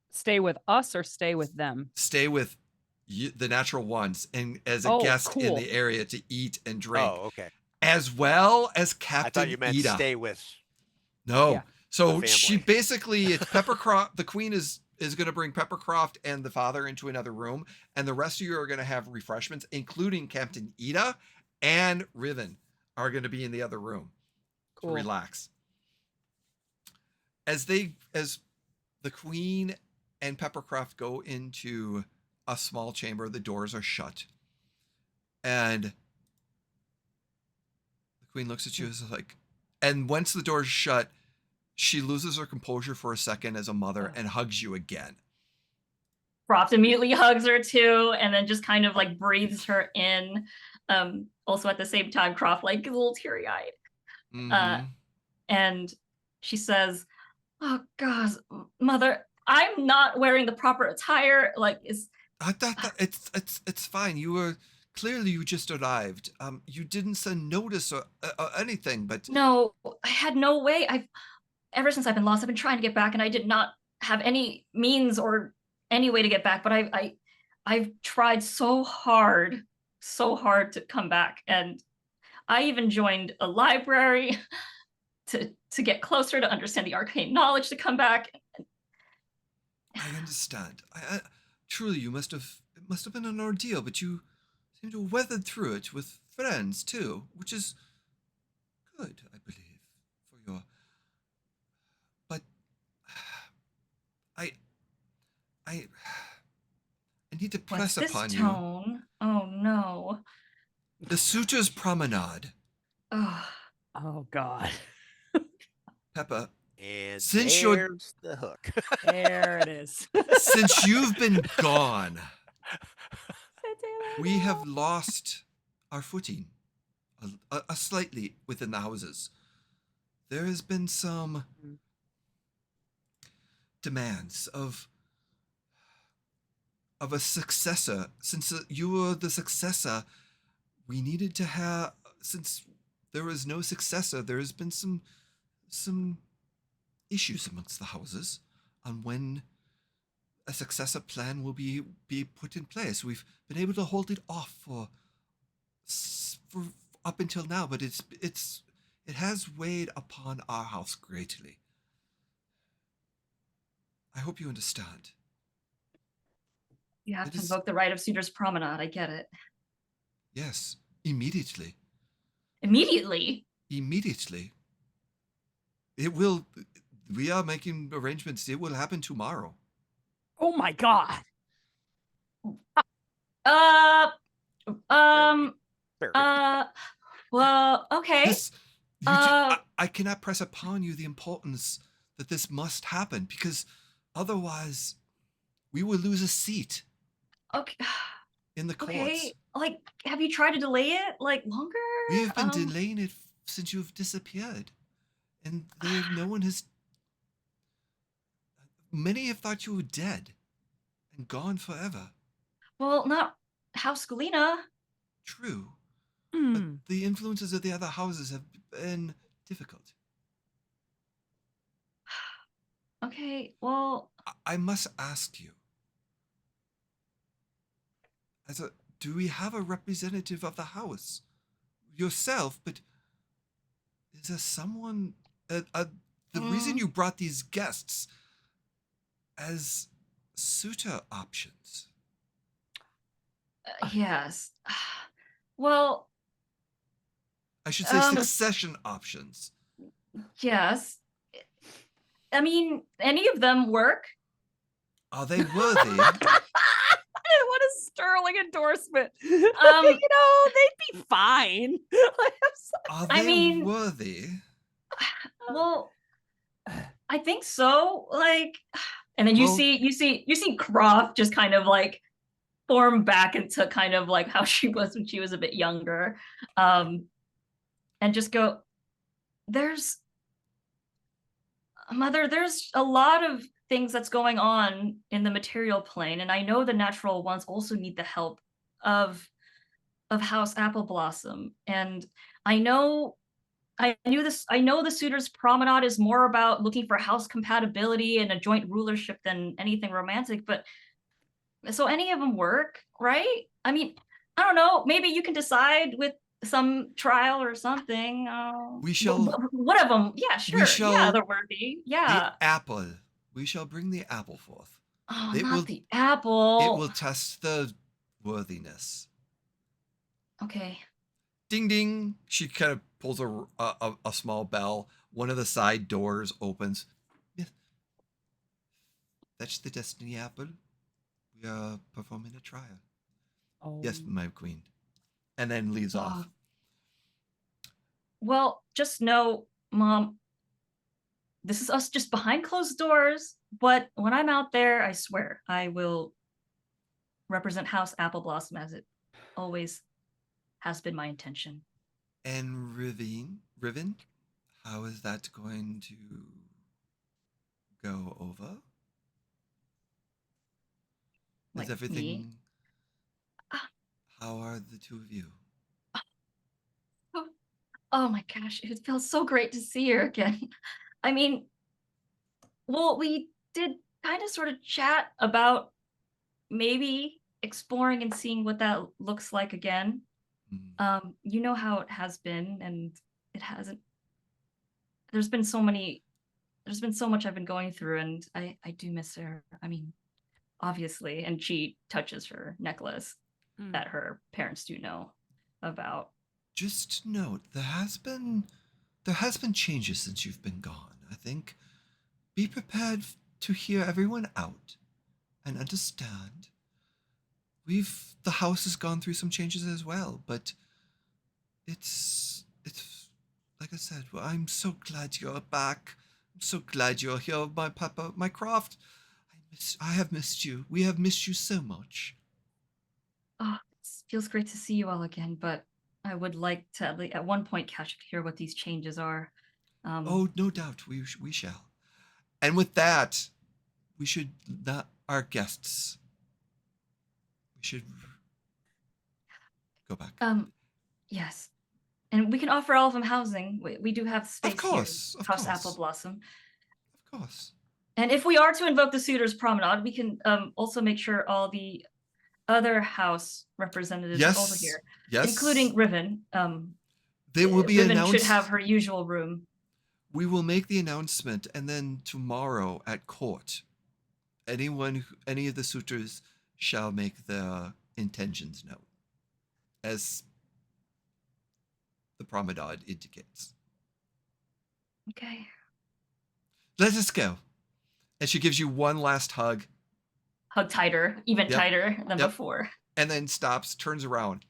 Stay with us or stay with them? Stay with the natural ones, and as a guest in the area to eat and drink. Oh, okay. As well as Captain I thought you meant Ida. stay with. No. Yeah. So she basically, it's PepperCroft. The queen is going to bring PepperCroft and the father into another room, and the rest of you are going to have refreshments, including Captain Ida and Riven are going to be in the other room to relax. As the queen and PepperCroft go into a small chamber, the doors are shut, and the queen looks at you as like, and once the door's shut, she loses her composure for a second as a mother and hugs you again. Croft immediately hugs her too, and then just kind of like breathes her in. Also at the same time, Croft like a little teary-eyed. Mm-hmm. And she says, "Oh God, Mother, I'm not wearing the proper attire. Like, it's fine. You were clearly you just arrived. You didn't send notice or anything, but No, I had no way. Ever since I've been lost, I've been trying to get back, and I did not have any means or any way to get back. But I've tried so hard to come back, and I even joined a library to get closer, to understand the arcane knowledge, to come back. I understand. I truly, it must have been an ordeal, but you seem to have weathered through it with friends too, which is good, I believe, for your. But I, I need to press What's upon this you. tone? Oh no. The Suitor's Promenade, Oh, Oh God. Peppa. And Since you're- there's the hook. There it is. Since you've been gone, we have lost our footing, a slightly within the houses. There has been some demands of a successor. Since you were the successor, we needed to have. Since there was no successor, there has been some issues amongst the houses on when a successor plan will be put in place. We've been able to hold it off for up until now, but it has weighed upon our house greatly. I hope you understand. you have It to is- invoke the right of Suitor's Promenade. I get it. Yes, immediately. Immediately. Immediately. It will. We are making arrangements. It will happen tomorrow. Oh my God. Very Well, okay. This, I cannot press upon you the importance that this must happen, because otherwise we will lose a seat Okay. in the courts. Okay. Like, have you tried to delay it like longer? We have been delaying it since you've disappeared, and no one has. Many have thought you were dead and gone forever. Well, not House Galena. True, Hmm. but the influences of the other houses have been difficult. Okay, well, I must ask you, do we have a representative of the house? Yourself, but is there someone? The reason you brought these guests as suitor options. yes. Well, I should say Um, succession options. yes. I mean, any of them work. Are they worthy? What a sterling endorsement. You know, they'd be fine. Like, I'm sorry. Are I they mean- worthy? Well, I think so. Like, and then you Well- see Croft just kind of like form back into kind of like how she was when she was a bit younger, and just go. There's Mother. There's a lot of things that's going on in the material plane, and I know the natural ones also need the help of House AppleBlossom, and I know the Suitor's Promenade is more about looking for house compatibility and a joint rulership than anything romantic, but so any of them work, right? I mean, I don't know, maybe you can decide with some trial or something. We shall- one of them, yeah, sure. Yeah, shall- they're worthy. Yeah. The apple. We shall bring the apple forth. Oh, it not will- the apple. It will test the worthiness. Okay. Ding ding. She kind of pulls a small bell. One of the side doors opens. Yes. Fetch the destiny apple. We are performing a trial. Oh. Yes, my queen. And then leaves off. Well, just know, Mom, this is us just behind closed doors, but when I'm out there, I swear, I will represent House AppleBlossom as it always has been my intention. And Riven, how is that going to go over? Like Is everything? me? How are the two of you? Oh my gosh, it feels so great to see her again. I mean, well, we did kind of sort of chat about maybe exploring and seeing what that looks like again. You know how it has been, and it hasn't. There's been so much I've been going through, and I do miss her. I mean, obviously, and she touches her necklace that her parents do know about. Just note, there has been changes since you've been gone. I think be prepared to hear everyone out and understand. The house has gone through some changes as well, but it's like I said, well, I'm so glad you're back. I'm so glad you're here, my Pepper, my Croft. I have missed you. We have missed you so much. Oh, it feels great to see you all again, but I would like to at one point catch up to hear what these changes are. Oh, no doubt, we shall. And with that, we should not our guests. We should go back. Yes. And we can offer all of them housing. We do have space course, here. of House course. AppleBlossom. Of course. And if we are to invoke the Suitors Promenade, we can also make sure all the other house representatives are over here. Yes. Including Riven. They will be Riven announced. should have her usual room. We will make the announcement, and then tomorrow at court, any of the suitors shall make their intentions known, as the promenade indicates. Okay. Let us go. And she gives you one last hug. Hug tighter, even Yep. tighter than Yep. before. And then stops, turns around.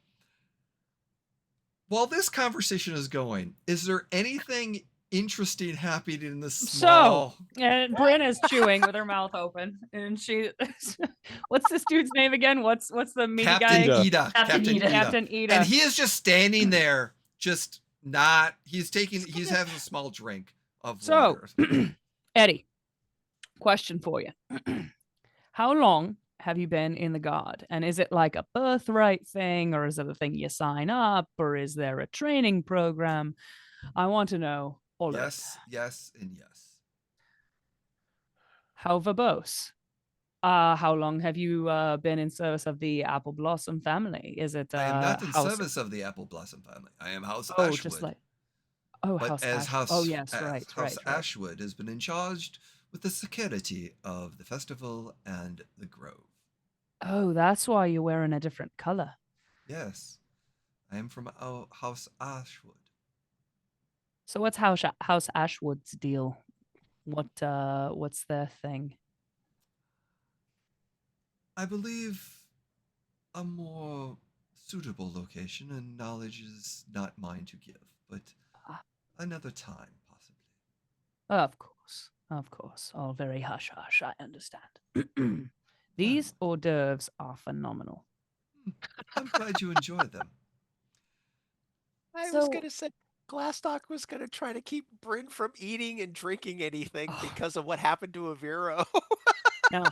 While this conversation is going, is there anything interesting happening in this small... And Brynn is chewing with her mouth open, and she, what's this dude's name again? What's the meaty Captain guy? Ida. Captain Ida. Captain Ida. And he is just standing there, just not... He's having a small drink of water. Eddie, question for you. How long have you been in the Guard? And is it like a birthright thing, or is it a thing you sign up, or is there a training program? I want to know all of it. Yes, and yes. How verbose? How long have you been in service of the AppleBlossom family? Is it I am not in House... service of the AppleBlossom family. I am House Oh, Ashwood. just like... But House as Ashwood. House, Oh, yes, right. Ashwood has been in charge with the security of the festival and the grove. Oh, that's why you're wearing a different color. Yes, I am from House Ashwood. So what's House Ashwood's deal? What's their thing? I believe a more suitable location, and knowledge is not mine to give, but another time, possibly. Of course. All very hush-hush, I understand. These hors d'oeuvres are phenomenal. I'm glad you enjoy them. I was going to say, Glastoc was going to try to keep Brynn from eating and drinking anything because of what happened to Aviro. No.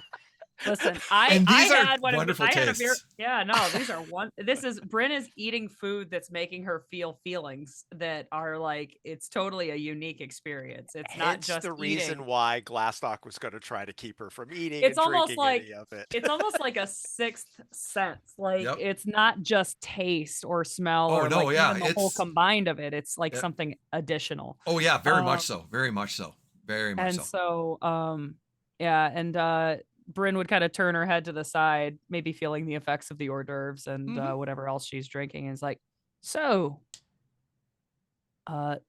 Listen, I had wonderful tastes. Yeah, no, these are Brynn is eating food that's making her feel feelings that are like, it's totally a unique experience. It's not just the reason eating. why Glastoc was going to try to keep her from eating It's and almost drinking like any of it. It's almost like a sixth sense. Like Yep. It's not just taste or smell Oh, or no, like yeah, even the whole it's... combined of it. It's like Yep. something additional. Oh yeah, very much so. Very much so. Very much And so. Brynn would kind of turn her head to the side, maybe feeling the effects of the hors d'oeuvres and whatever else she's drinking. And is like, so,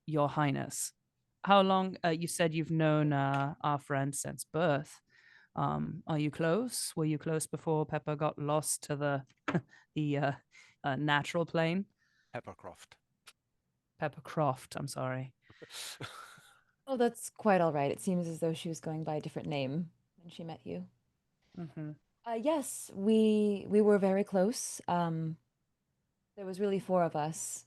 Your Highness, how long? You said you've known our friend since birth. Are you close? Were you close before Pepper got lost to the natural plane? PepperCroft. I'm sorry. Oh, that's quite all right. It seems as though she was going by a different name when she met you. Mm-hmm. Yes, we were very close. There was really four of us.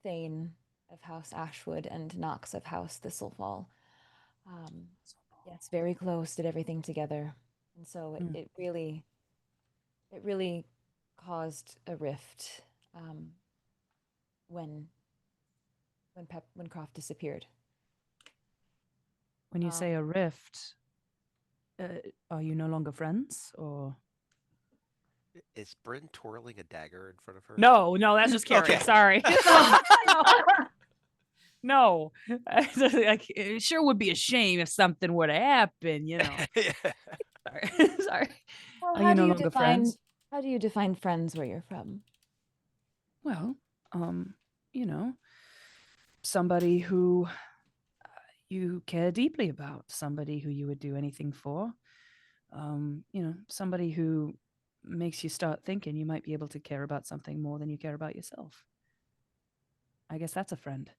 Thane of House Ashwood and Nox of House Thistlefall. Yes, very close, did everything together. And so it really caused a rift when Croft disappeared. When you say a rift, are you no longer friends, or? Is Brynn twirling a dagger in front of her? No, that's just Carrie. Okay. Sorry. No. Like, it sure would be a shame if something were to happen, Sorry. Sorry. Well, Are you no longer friends? How do you define friends where you're from? Well, somebody who you care deeply about, somebody who you would do anything for. Somebody who makes you start thinking you might be able to care about something more than you care about yourself. I guess that's a friend.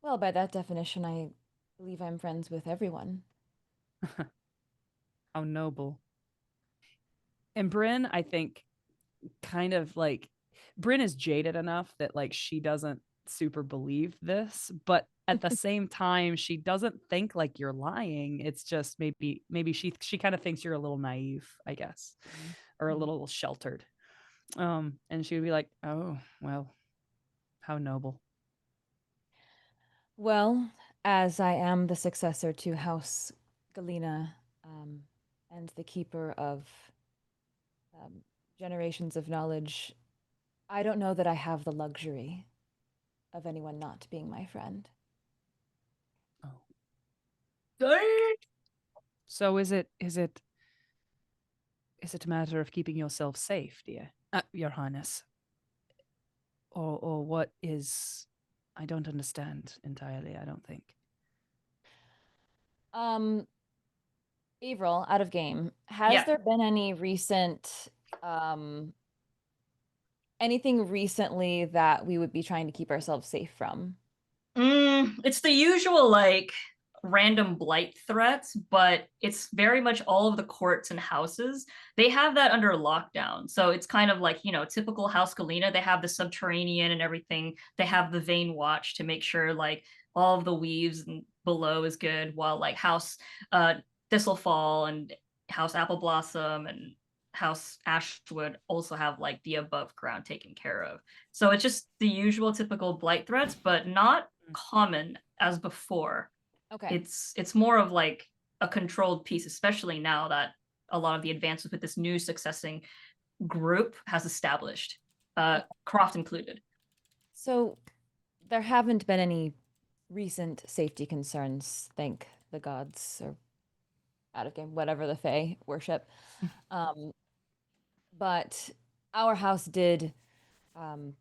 Well, by that definition, I believe I'm friends with everyone. How noble. And Brynn, I think, kind of like, Brynn is jaded enough that like she doesn't super believe this, but at the same time, she doesn't think like you're lying. It's just maybe she kind of thinks you're a little naive, I guess, or a little sheltered. And she would be like, "Oh, well, how noble." Well, as I am the successor to House Galena, and the keeper of generations of knowledge, I don't know that I have the luxury of anyone not being my friend. Oh. So is it a matter of keeping yourself safe, dear, Your Highness, or what is? I don't understand entirely. I don't think. Averill, out of game, has there been any recent anything recently that we would be trying to keep ourselves safe from? It's the usual like random blight threats, but it's very much all of the courts and houses. They have that under lockdown. So it's kind of like, typical House Galena. They have the subterranean and everything. They have the vein watch to make sure like all of the weaves and below is good, while like House Thistlefall and House AppleBlossom and House Ashwood also have like the above ground taken care of. So it's just the usual typical blight threats, but not common as before. Okay. It's more of like a controlled piece, especially now that a lot of the advances with this new successing group has established, Croft included. So there haven't been any recent safety concerns, thank the gods, or out of game, whatever the Fae worship. But our house did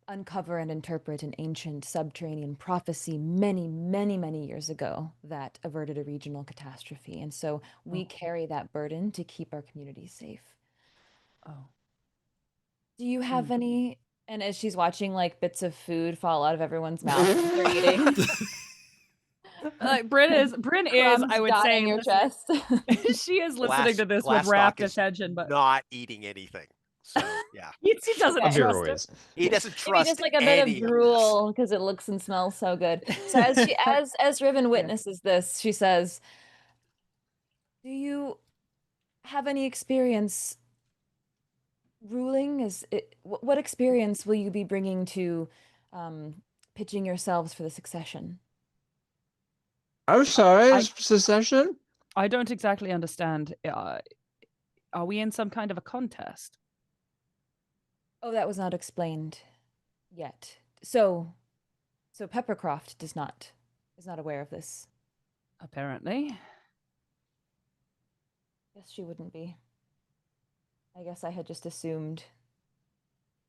uncover and interpret an ancient subterranean prophecy many, many, many years ago that averted a regional catastrophe. And so we carry that burden to keep our community safe. Oh. Do you have any? And as she's watching, like, bits of food fall out of everyone's mouth as they're eating. Like Brynn is, I would say, in your chest. she is listening to this with Glastoc rapt is attention, but not eating anything. So yeah, he doesn't Okay. trust Aviro it. is. he doesn't Maybe trust just like a bit any of of this. drool because it looks and smells so good. So as Riven witnesses this, she says, "Do you have any experience ruling? What experience will you be bringing to pitching yourselves for the succession?" Oh, sorry, secession? I don't exactly understand. Are we in some kind of a contest? Oh, that was not explained yet. So PepperCroft is not aware of this. Apparently. Guess she wouldn't be. I guess I had just assumed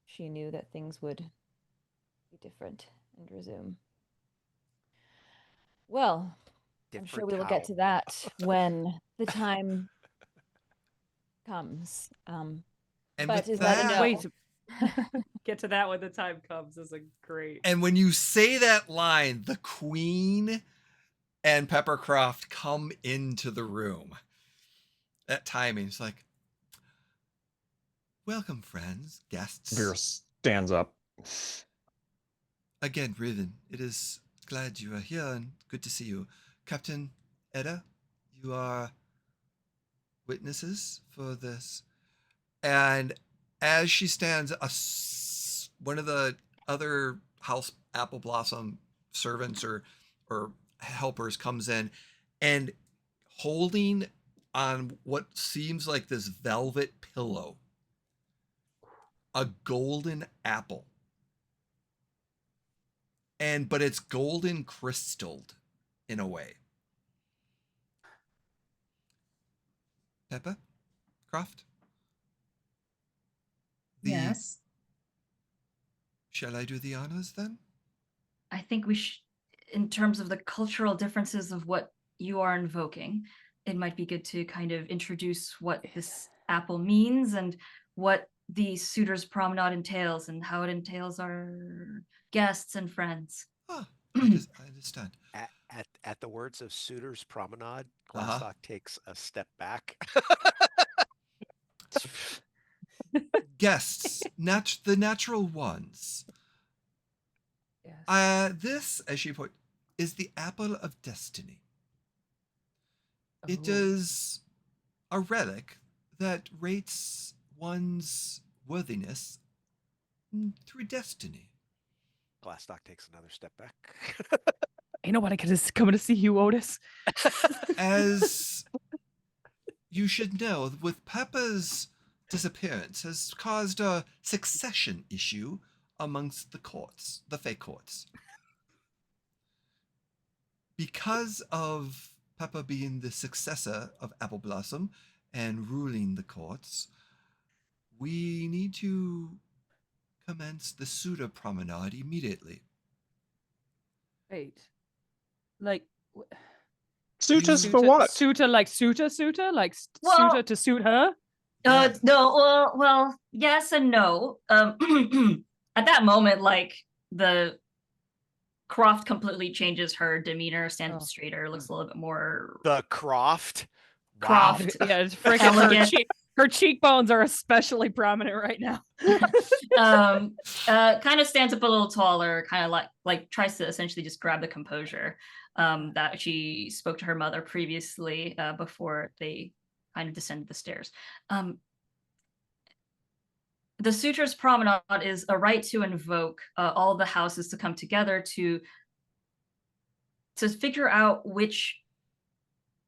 she knew that things would be different and resume. Well, I'm sure we will get to that when the time comes. And but with is that a that, no? Wait, get to that when the time comes is a great. And when you say that line, the Queen and PepperCroft come into the room. That timing is like, welcome, friends, guests. Aviro stands up. Again, Riven, it is glad you are here and good to see you. Captain Edda, you are witnesses for this And as she stands, one of the other house AppleBlossom servants or helpers comes in and holding on what seems like this velvet pillow a golden apple. But it's golden crystalled in a way. PepperCroft? Yes. Shall I do the honors then? I think we should, in terms of the cultural differences of what you are invoking, it might be good to kind of introduce what this apple means and what the Suitor's Promenade entails and how it entails our guests and friends. Ah, I understand. At the words of Suitor's Promenade, Glastoc takes a step back. Guests, the natural ones. Yes. This, as she put, is the apple of destiny. It Oh. is a relic that rates one's worthiness through destiny. Glastoc takes another step back. Ain't nobody coming to see you, Otis. As you should know, with Peppa's disappearance has caused a succession issue amongst the courts, the Fey courts. Because of Peppa being the successor of AppleBlossom and ruling the courts, we need to commence the Suitor Promenade immediately. Wait. Like Suitors for what? Suitor like suitor? Like Well- suitor to suit her? Yes. No, well, yes and no. At that moment, like the Croft completely changes her demeanor, stands up Oh. straighter, looks a little bit more The Croft. Croft. Wow. Yeah, it's freaking Elegant. her cheekbones are especially prominent right now. kind of stands up a little taller, kind of like tries to essentially just grab the composure that she spoke to her mother previously before they kind of descended the stairs. The Suitor's Promenade is a right to invoke all the houses to come together to figure out which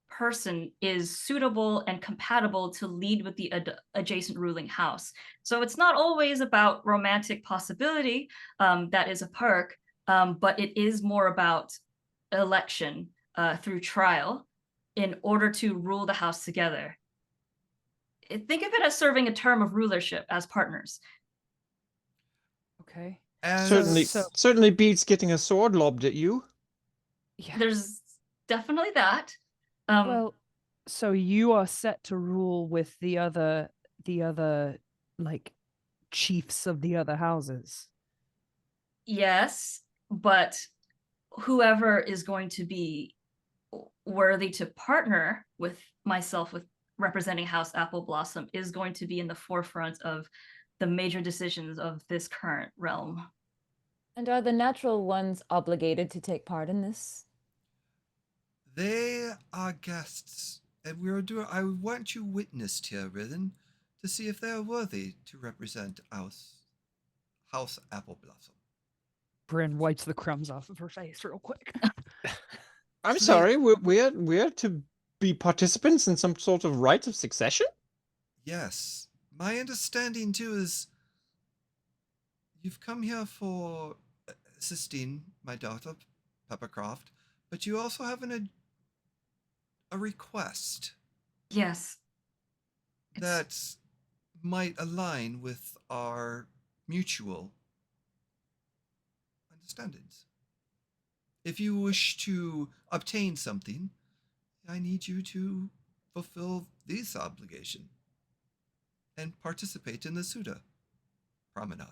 person is suitable and compatible to lead with the adjacent ruling house. So it's not always about romantic possibility, that is a perk, but it is more about election through trial in order to rule the house together. Think of it as serving a term of rulership as partners. Okay. Certainly beats getting a sword lobbed at you. Yeah. There's definitely that. Well, so you are set to rule with the other like chiefs of the other houses. Yes, but whoever is going to be worthy to partner with myself with representing House AppleBlossom is going to be in the forefront of the major decisions of this current realm. And are the natural ones obligated to take part in this? They are guests, and I want you witnessed here, Riven, to see if they are worthy to represent House AppleBlossom. Brynn wipes the crumbs off of her face real quick. I'm sorry, we're to be participants in some sort of rite of succession? Yes. My understanding, too, is you've come here for assisting my daughter, PepperCroft, but you also have a request. Yes. That might align with our mutual understandings. If you wish to obtain something, I need you to fulfill this obligation and participate in the Suitor Promenade.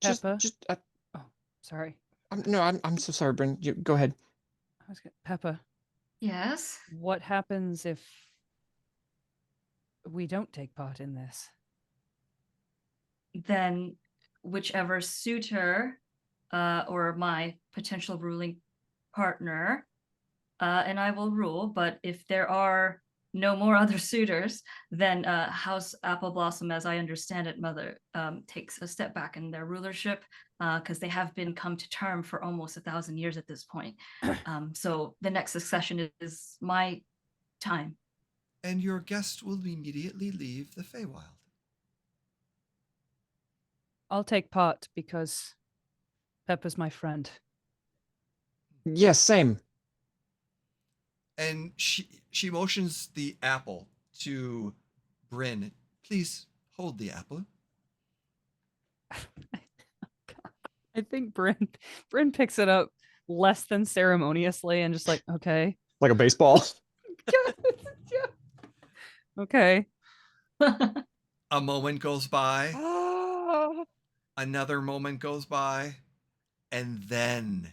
Peppa? Oh, sorry. I'm so sorry, Brynn. Go ahead. Peppa, Yes. what happens if we don't take part in this? Then whichever suitor or my potential ruling partner and I will rule. But if there are no more other suitors, then House AppleBlossom, as I understand it, Mother, takes a step back in their rulership because they have been come to term for almost 1,000 years at this point. So the next succession is my time. And your guest will immediately leave the Feywild. I'll take part because Pepper's my friend. Yes, same. And she motions the apple to Brynn. Please hold the apple. I think Brynn picks it up less than ceremoniously and just like, okay. Like a baseball. Okay. A moment goes by. Ah. Another moment goes by. And then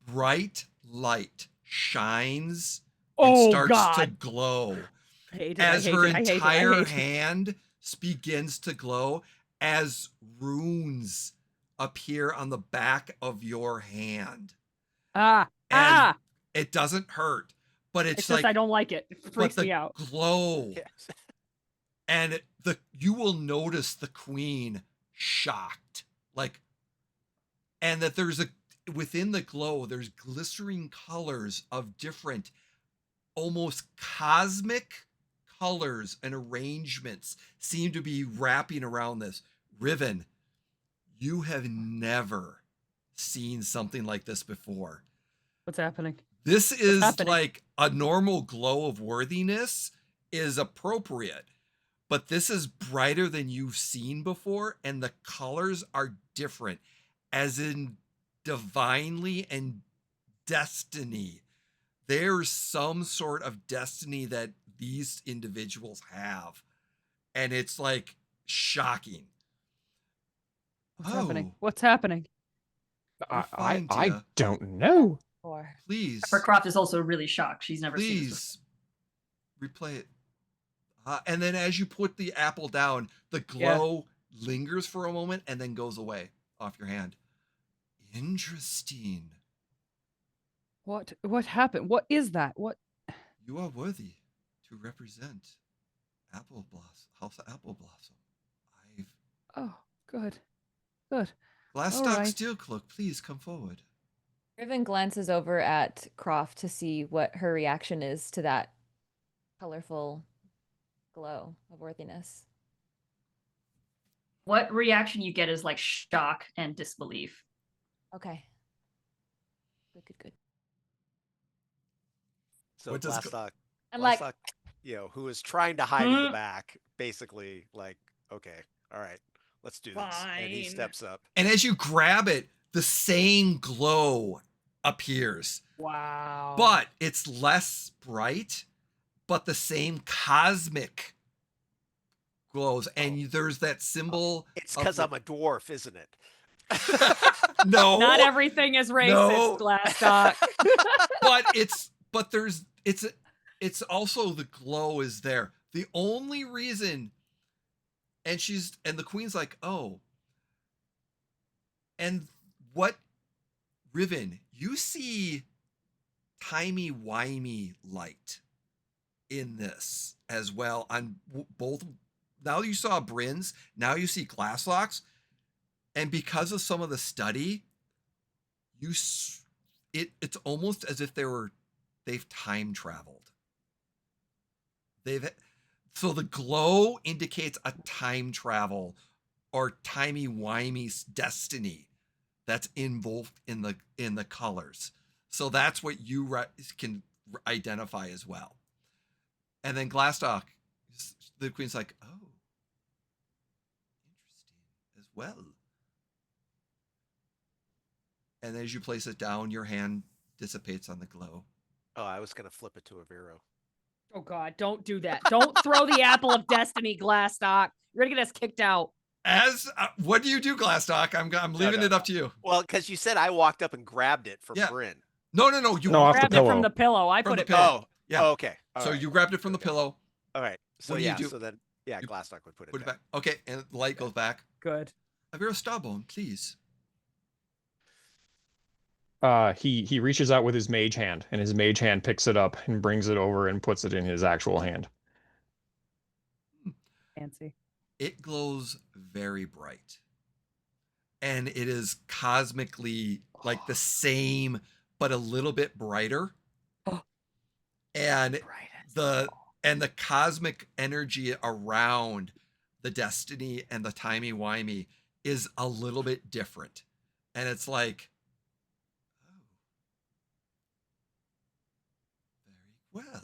bright light shines and Oh, starts God. to glow. I hate it. As I hate her it. I hate it. I entire hate it. hand begins to glow as runes appear on the back of your hand. And And it doesn't hurt, but it's just like I don't like it. It freaks me out. glow. Yes. And you will notice the queen shocked, like, and that within the glow, there's glistering colors of different, almost cosmic colors and arrangements seem to be wrapping around this. Riven, you have never seen something like this before. What's happening? This is happening? like a normal glow of worthiness is appropriate, but this is brighter than you've seen before, and the colors are different, as in divinely and destiny. There's some sort of destiny that these individuals have, and it's like shocking. What's happening? What's happening? We're fine, I Tia. don't know. Please, PepperCroft is also really shocked. She's never seen this before. please replay it. And then as you put the apple down, the glow lingers for a moment and then goes away off your hand. Interesting. What happened? What is that? What? You are worthy to represent House AppleBlossom. Oh, good. Good. Glastoc Alright. Steelcloak, please come forward. Riven glances over at Croft to see what her reaction is to that colorful glow of worthiness. What reaction you get is like shock and disbelief. Okay. Good. So What does Glastoc, I'm like, who is trying to hide in the back, basically like, okay, all right, let's do this. And he Fine. steps up. And as you grab it, the same glow appears, Wow. but it's less bright, but the same cosmic glows. And there's that symbol. It's because I'm a dwarf, isn't it? No, not everything is racist, No. Glastoc. but it's also the glow is there. The only reason, and the queen's like, oh, and what, Riven, you see timey-wimey light in this as well on both. Now you saw Brynn's, now you see Glastoc's, and because of some of the study, it's almost as if they've time traveled. So the glow indicates a time travel or timey-wimey destiny that's involved in the colors. So that's what you can identify as well. And then Glastoc, the queen's like, oh, interesting as well. And as you place it down, your hand dissipates on the glow. Oh, I was going to flip it to Aviro. Oh God, don't do that. Don't throw the apple of destiny, Glastoc. You're gonna get us kicked out. What do you do, Glastoc? I'm leaving it up to you. Well, because you said I walked up and grabbed it from Brynn. No. You No, off the Grabbed it pillow. from the pillow. I From put the it pillow. back. Yeah. Oh, okay. All So right. you grabbed it from the pillow. All right. So What do you do? So then, You Glastoc would put it Put it back. back. Okay, and the light goes back. Good. Aviro Starbone, please. He reaches out with his mage hand, and his mage hand picks it up and brings it over and puts it in his actual hand. Fancy. It glows very bright. And it is cosmically like the same, but a little bit brighter. And the cosmic energy around the destiny and the timey-wimey is a little bit different. And it's like, oh, very well.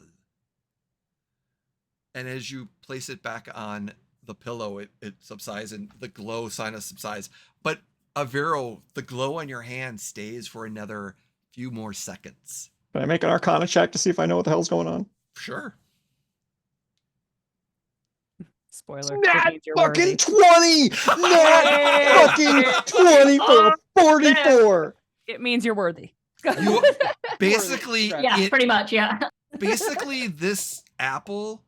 And as you place it back on the pillow, it subsides and the glow sign of subsides. But Aviro, the glow on your hand stays for another few more seconds. Can I make an Arcana check to see if I know what the hell's going on? Sure. Spoiler. Nat it means you're fucking worthy. 20! Nat fucking 20 for a 44! It means you're worthy. You basically, Yeah, pretty much. Yeah. basically this apple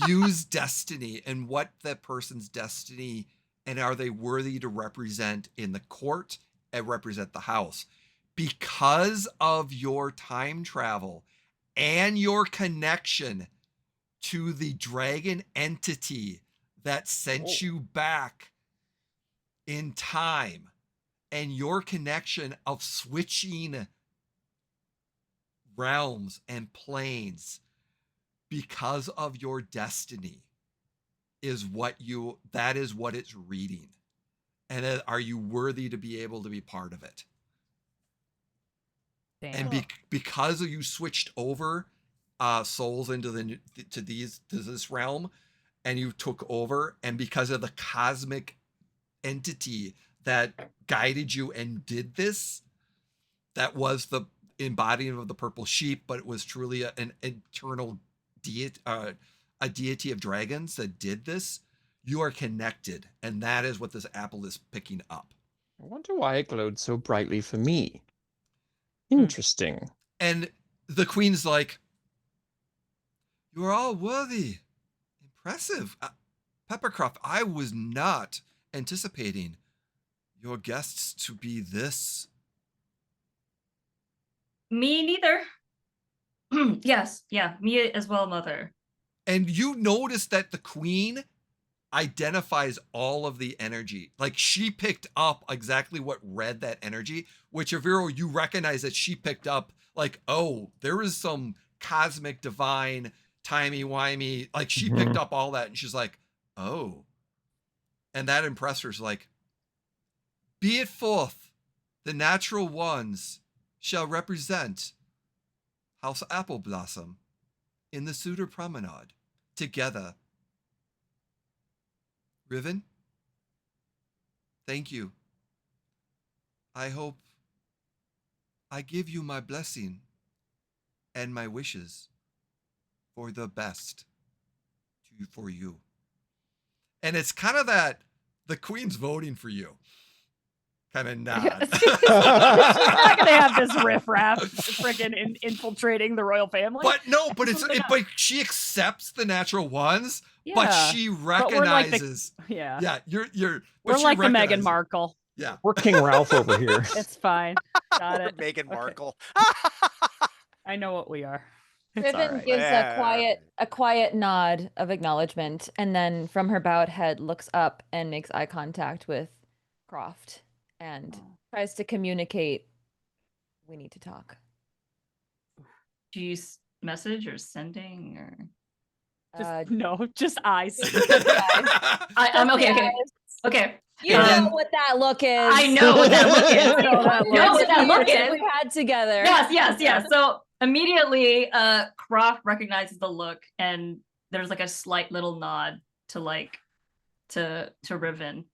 views destiny and what that person's destiny and are they worthy to represent in the court and represent the house. Because of your time travel and your connection to the dragon entity that sent you back in time and your connection of switching realms and planes because of your destiny is what it's reading. And are you worthy to be able to be part of it? Damn. And because you switched over souls into this realm and you took over, and because of the cosmic entity that guided you and did this, that was the embodiment of the purple sheep, but it was truly an internal deity, a deity of dragons that did this. You are connected, and that is what this apple is picking up. I wonder why it glowed so brightly for me. Interesting. And the queen's like, you are all worthy. Impressive. PepperCroft, I was not anticipating your guests to be this. Me neither. Yes, yeah, me as well, mother. And you notice that the queen identifies all of the energy. Like she picked up exactly what read that energy, which Aviro, you recognize that she picked up like, oh, there is some cosmic divine timey-wimey. Like she picked up all that and she's like, oh. And that impressed her. She's like, be it forth, the natural ones shall represent House AppleBlossom in the Suitor Promenade together. Riven, thank you. I hope I give you my blessing and my wishes for the best for you. And it's kind of that the queen's voting for you kind of nod. She's not gonna have this riffraff freaking infiltrating the royal family. But but she accepts the natural ones, but Yeah. she But we're like recognizes. yeah. You're. We're she like the Meghan recognizes- Markle. Yeah. We're King Ralph over here. It's fine. Got it. Meghan Okay. Markle. I know what we are. It's Riven all right. gives Yeah. a quiet nod of acknowledgement, and then from her bowed head looks up and makes eye contact with Croft and tries to communicate. We need to talk. Do you message or sending or? Just eyes. I'm okay. Okay. Okay. You And know what that look is. I know what that look is. I know that I know what that look is. We've had together. Yes. So immediately, Croft recognizes the look, and there's like a slight little nod to Riven.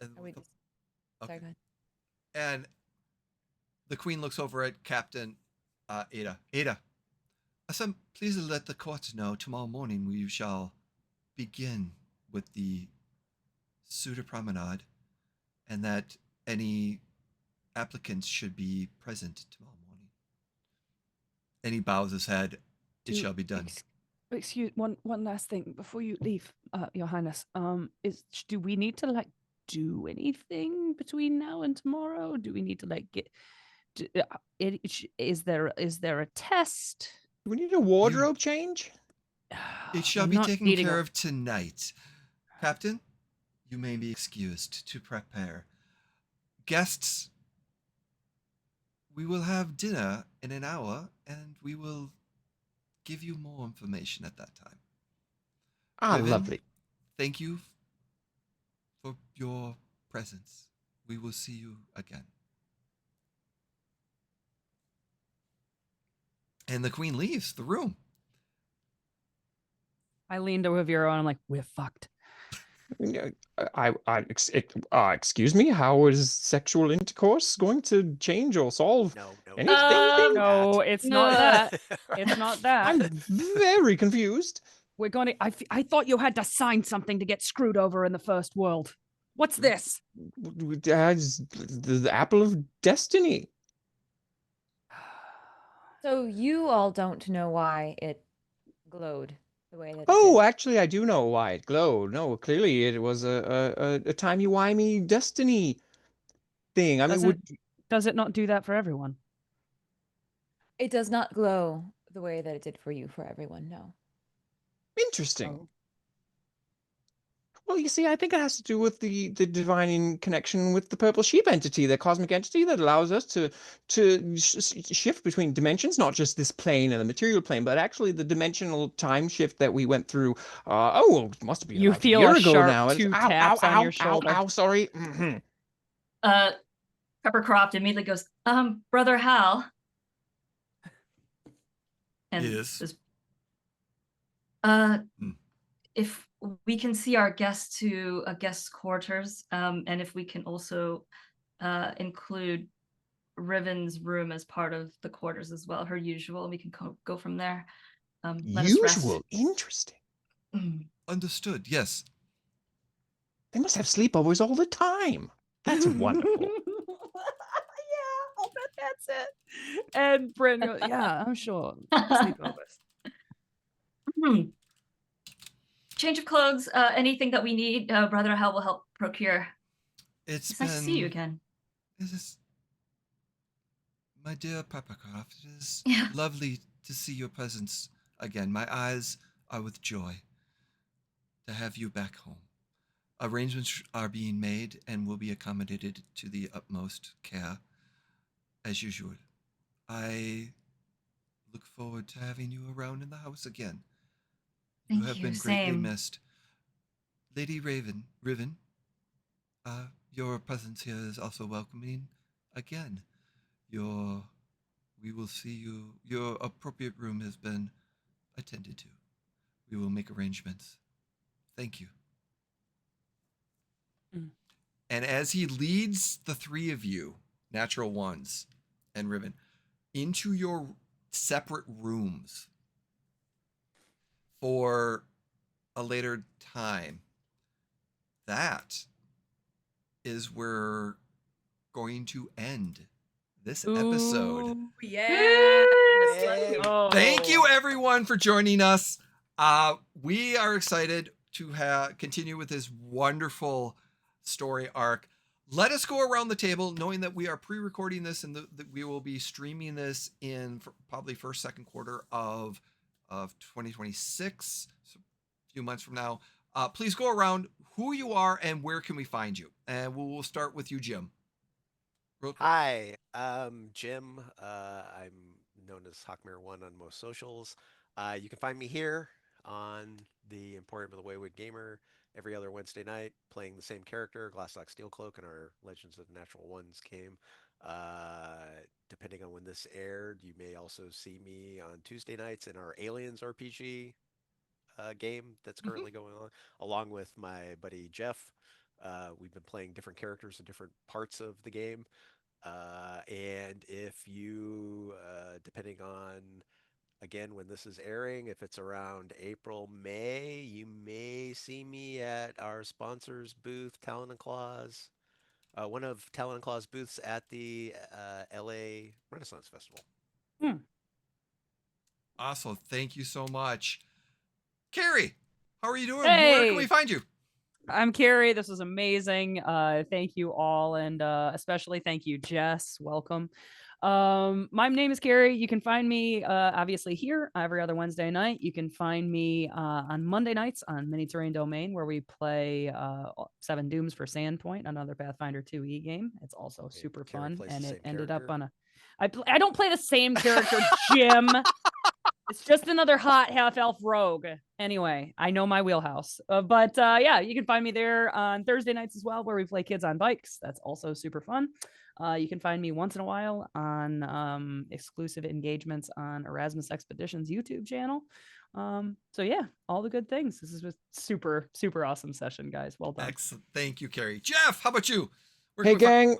Okay. Sorry, go ahead. And the queen looks over at Captain Ada. Ada, please let the court know tomorrow morning we shall begin with the Suitor Promenade, and that any applicants should be present tomorrow morning. And he bows his head. It shall be done. excuse one last thing before you leave, Your Highness. Do we need to like do anything between now and tomorrow? Do we need to like get? Is there a test? Do we need a wardrobe change? It shall We're be not taken needing care a- of tonight. Captain, you may be excused to prepare. Guests, we will have dinner in an hour, and we will give you more information at that time. Ah, Riven, lovely. Thank you for your presence. We will see you again. And the queen leaves the room. I leaned over Aviro and I'm like, we're fucked. Excuse me. How is sexual intercourse going to change or solve No, no, anything? No, it's not that. It's not that. I'm very confused. We're going to. I thought you had to sign something to get screwed over in the first world. What's this? The apple of destiny. So you all don't know why it glowed the way that it Oh, did. actually, I do know why it glowed. No, clearly it was a timey-wimey destiny thing. I mean, Does it not do that for everyone? It does not glow the way that it did for you, for everyone, no. interesting. Oh. Well, you see, I think it has to do with the divine connection with the purple sheep entity, the cosmic entity that allows us to shift between dimensions, not just this plane and the material plane, but actually the dimensional time shift that we went through. Well, it must have been You about feel a year a ago sharp now. two Ow, taps ow, on ow, your shoulder. Ow, sorry. PepperCroft immediately goes, Brother Hal. And Yes. says, if we can see our guests to a guest's quarters, and if we can also include Riven's room as part of the quarters as well, her usual, we can go from there. Let us rest. Usual, interesting. Understood, yes. They must have sleepovers all the time. That's wonderful. Yeah, I'll bet that's it. And Brynn goes, yeah, I'm sure. Sleepovers. Change of clothes, anything that we need, Brother Hal will help procure. It's nice to see you again. It is, my dear PepperCroft, it is Yeah. lovely to see your presence again. My eyes are with joy to have you back home. Arrangements are being made and will be accommodated to the utmost care, as usual. I look forward to having you around in the house again. Thank You have you, been greatly same. missed. Lady Riven, your presence here is also welcoming again. We will see you. Your appropriate room has been attended to. We will make arrangements. Thank you. And as he leads the three of you, natural ones and Riven, into your separate rooms for a later time, that is where we're going to end this episode. Ooh, yeah. Yay. Thank you, everyone, for joining us. We are excited to continue with this wonderful story arc. Let us go around the table, knowing that we are pre-recording this and that we will be streaming this in probably second quarter of 2026, so a few months from now. Please go around who you are and where can we find you. And we'll start with you, Jim. Hi, Jim. I'm known as Hawkmare1 on most socials. You can find me here on the Emporium of the Wayward Gamer every other Wednesday night, playing the same character, Glastoc Steelcloak, in our Legends of the Natural Ones game. Depending on when this aired, you may also see me on Tuesday nights in our Aliens RPG game that's currently going on, along with my buddy Jeff. We've been playing different characters in different parts of the game. And if you, depending on, again, when this is airing, if it's around April, May, you may see me at our sponsor's booth, Talon and Claws, one of Talon and Claws' booths at the LA Renaissance Festival. Awesome. Thank you so much. Carrie, how are you doing? Where can we Hey! find you? I'm Carrie. This was amazing. Thank you all, and especially thank you, Jess. Welcome. My name is Carrie. You can find me obviously here every other Wednesday night. You can find me on Monday nights on Mini Terrain Domain, where we play Seven Dooms for Sandpoint, another Pathfinder 2e game. It's also super Carrie fun, plays and the it same ended up character? on a. I don't play the same character, Jim. It's just another hot half elf rogue. Anyway, I know my wheelhouse. But yeah, you can find me there on Thursday nights as well, where we play Kids on Bikes. That's also super fun. You can find me once in a while on exclusive engagements on Erasmus Expeditions YouTube channel. So yeah, all the good things. This is a super, super awesome session, guys. Well done. Excellent. Thank you, Carrie. Jeff, how about you? Where Hey, can we find- gang.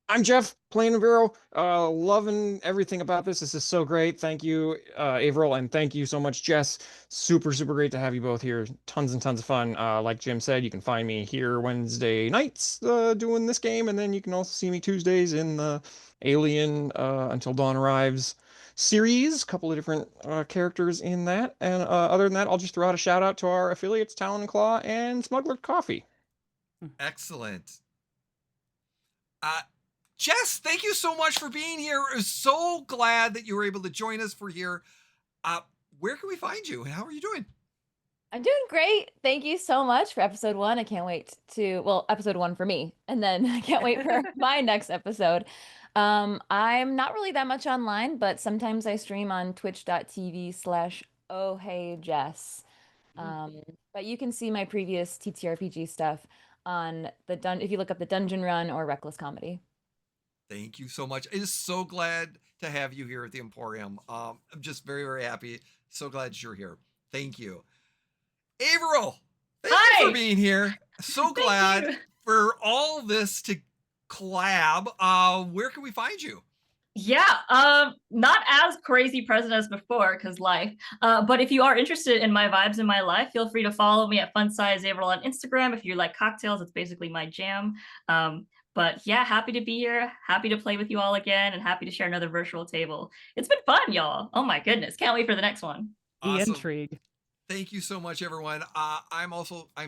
I'm Jeff, playing Aviro. Loving everything about this. This is so great. Thank you, Averill, and thank you so much, Jess. Super, super great to have you both here. Tons and tons of fun. Like Jim said, you can find me here Wednesday nights doing this game, and then you can also see me Tuesdays in the Alien Until Dawn Arrives series. A couple of different characters in that. And other than that, I'll just throw out a shout out to our affiliates, Talon and Claw and Smuggler Coffee. Excellent. Jess, thank you so much for being here. I'm so glad that you were able to join us for here. Where can we find you and how are you doing? I'm doing great. Thank you so much for episode 1. I can't wait to, well, episode 1 for me, and then I can't wait for my next episode. I'm not really that much online, but sometimes I stream on twitch.tv/ohheyjess. But you can see my previous TTRPG stuff on if you look up the Dungeon Run or Reckless Comedy. Thank you so much. I'm just so glad to have you here at the Emporium. I'm just very, very happy. So glad you're here. Thank you. Averill, thank you Hi. for being here. So glad you. for all this to collab. Where can we find you? Yeah, not as crazy present as before because life. But if you are interested in my vibes in my life, feel free to follow me at FunSizeAverill on Instagram. If you like cocktails, it's basically my jam. But yeah, happy to be here. Happy to play with you all again, and happy to share another virtual table. It's been fun, y'all. Oh my goodness, can't wait for the next one. The Awesome. intrigue. Thank you so much, everyone. I'm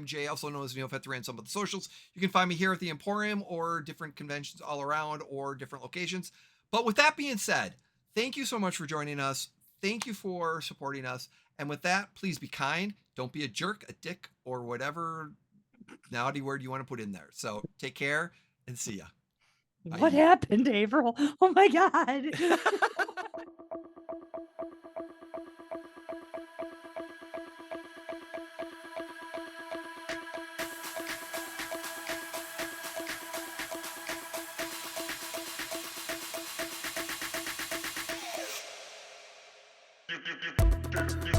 Jay, also known as Neofetteri on some of the socials. You can find me here at the Emporium or different conventions all around or different locations. But with that being said, thank you so much for joining us. Thank you for supporting us. And with that, please be kind. Don't be a jerk, a dick, or whatever naughty word you want to put in there. So take care and see ya. What Bye. happened, Averill? Oh my god. Do, do, do, do, do.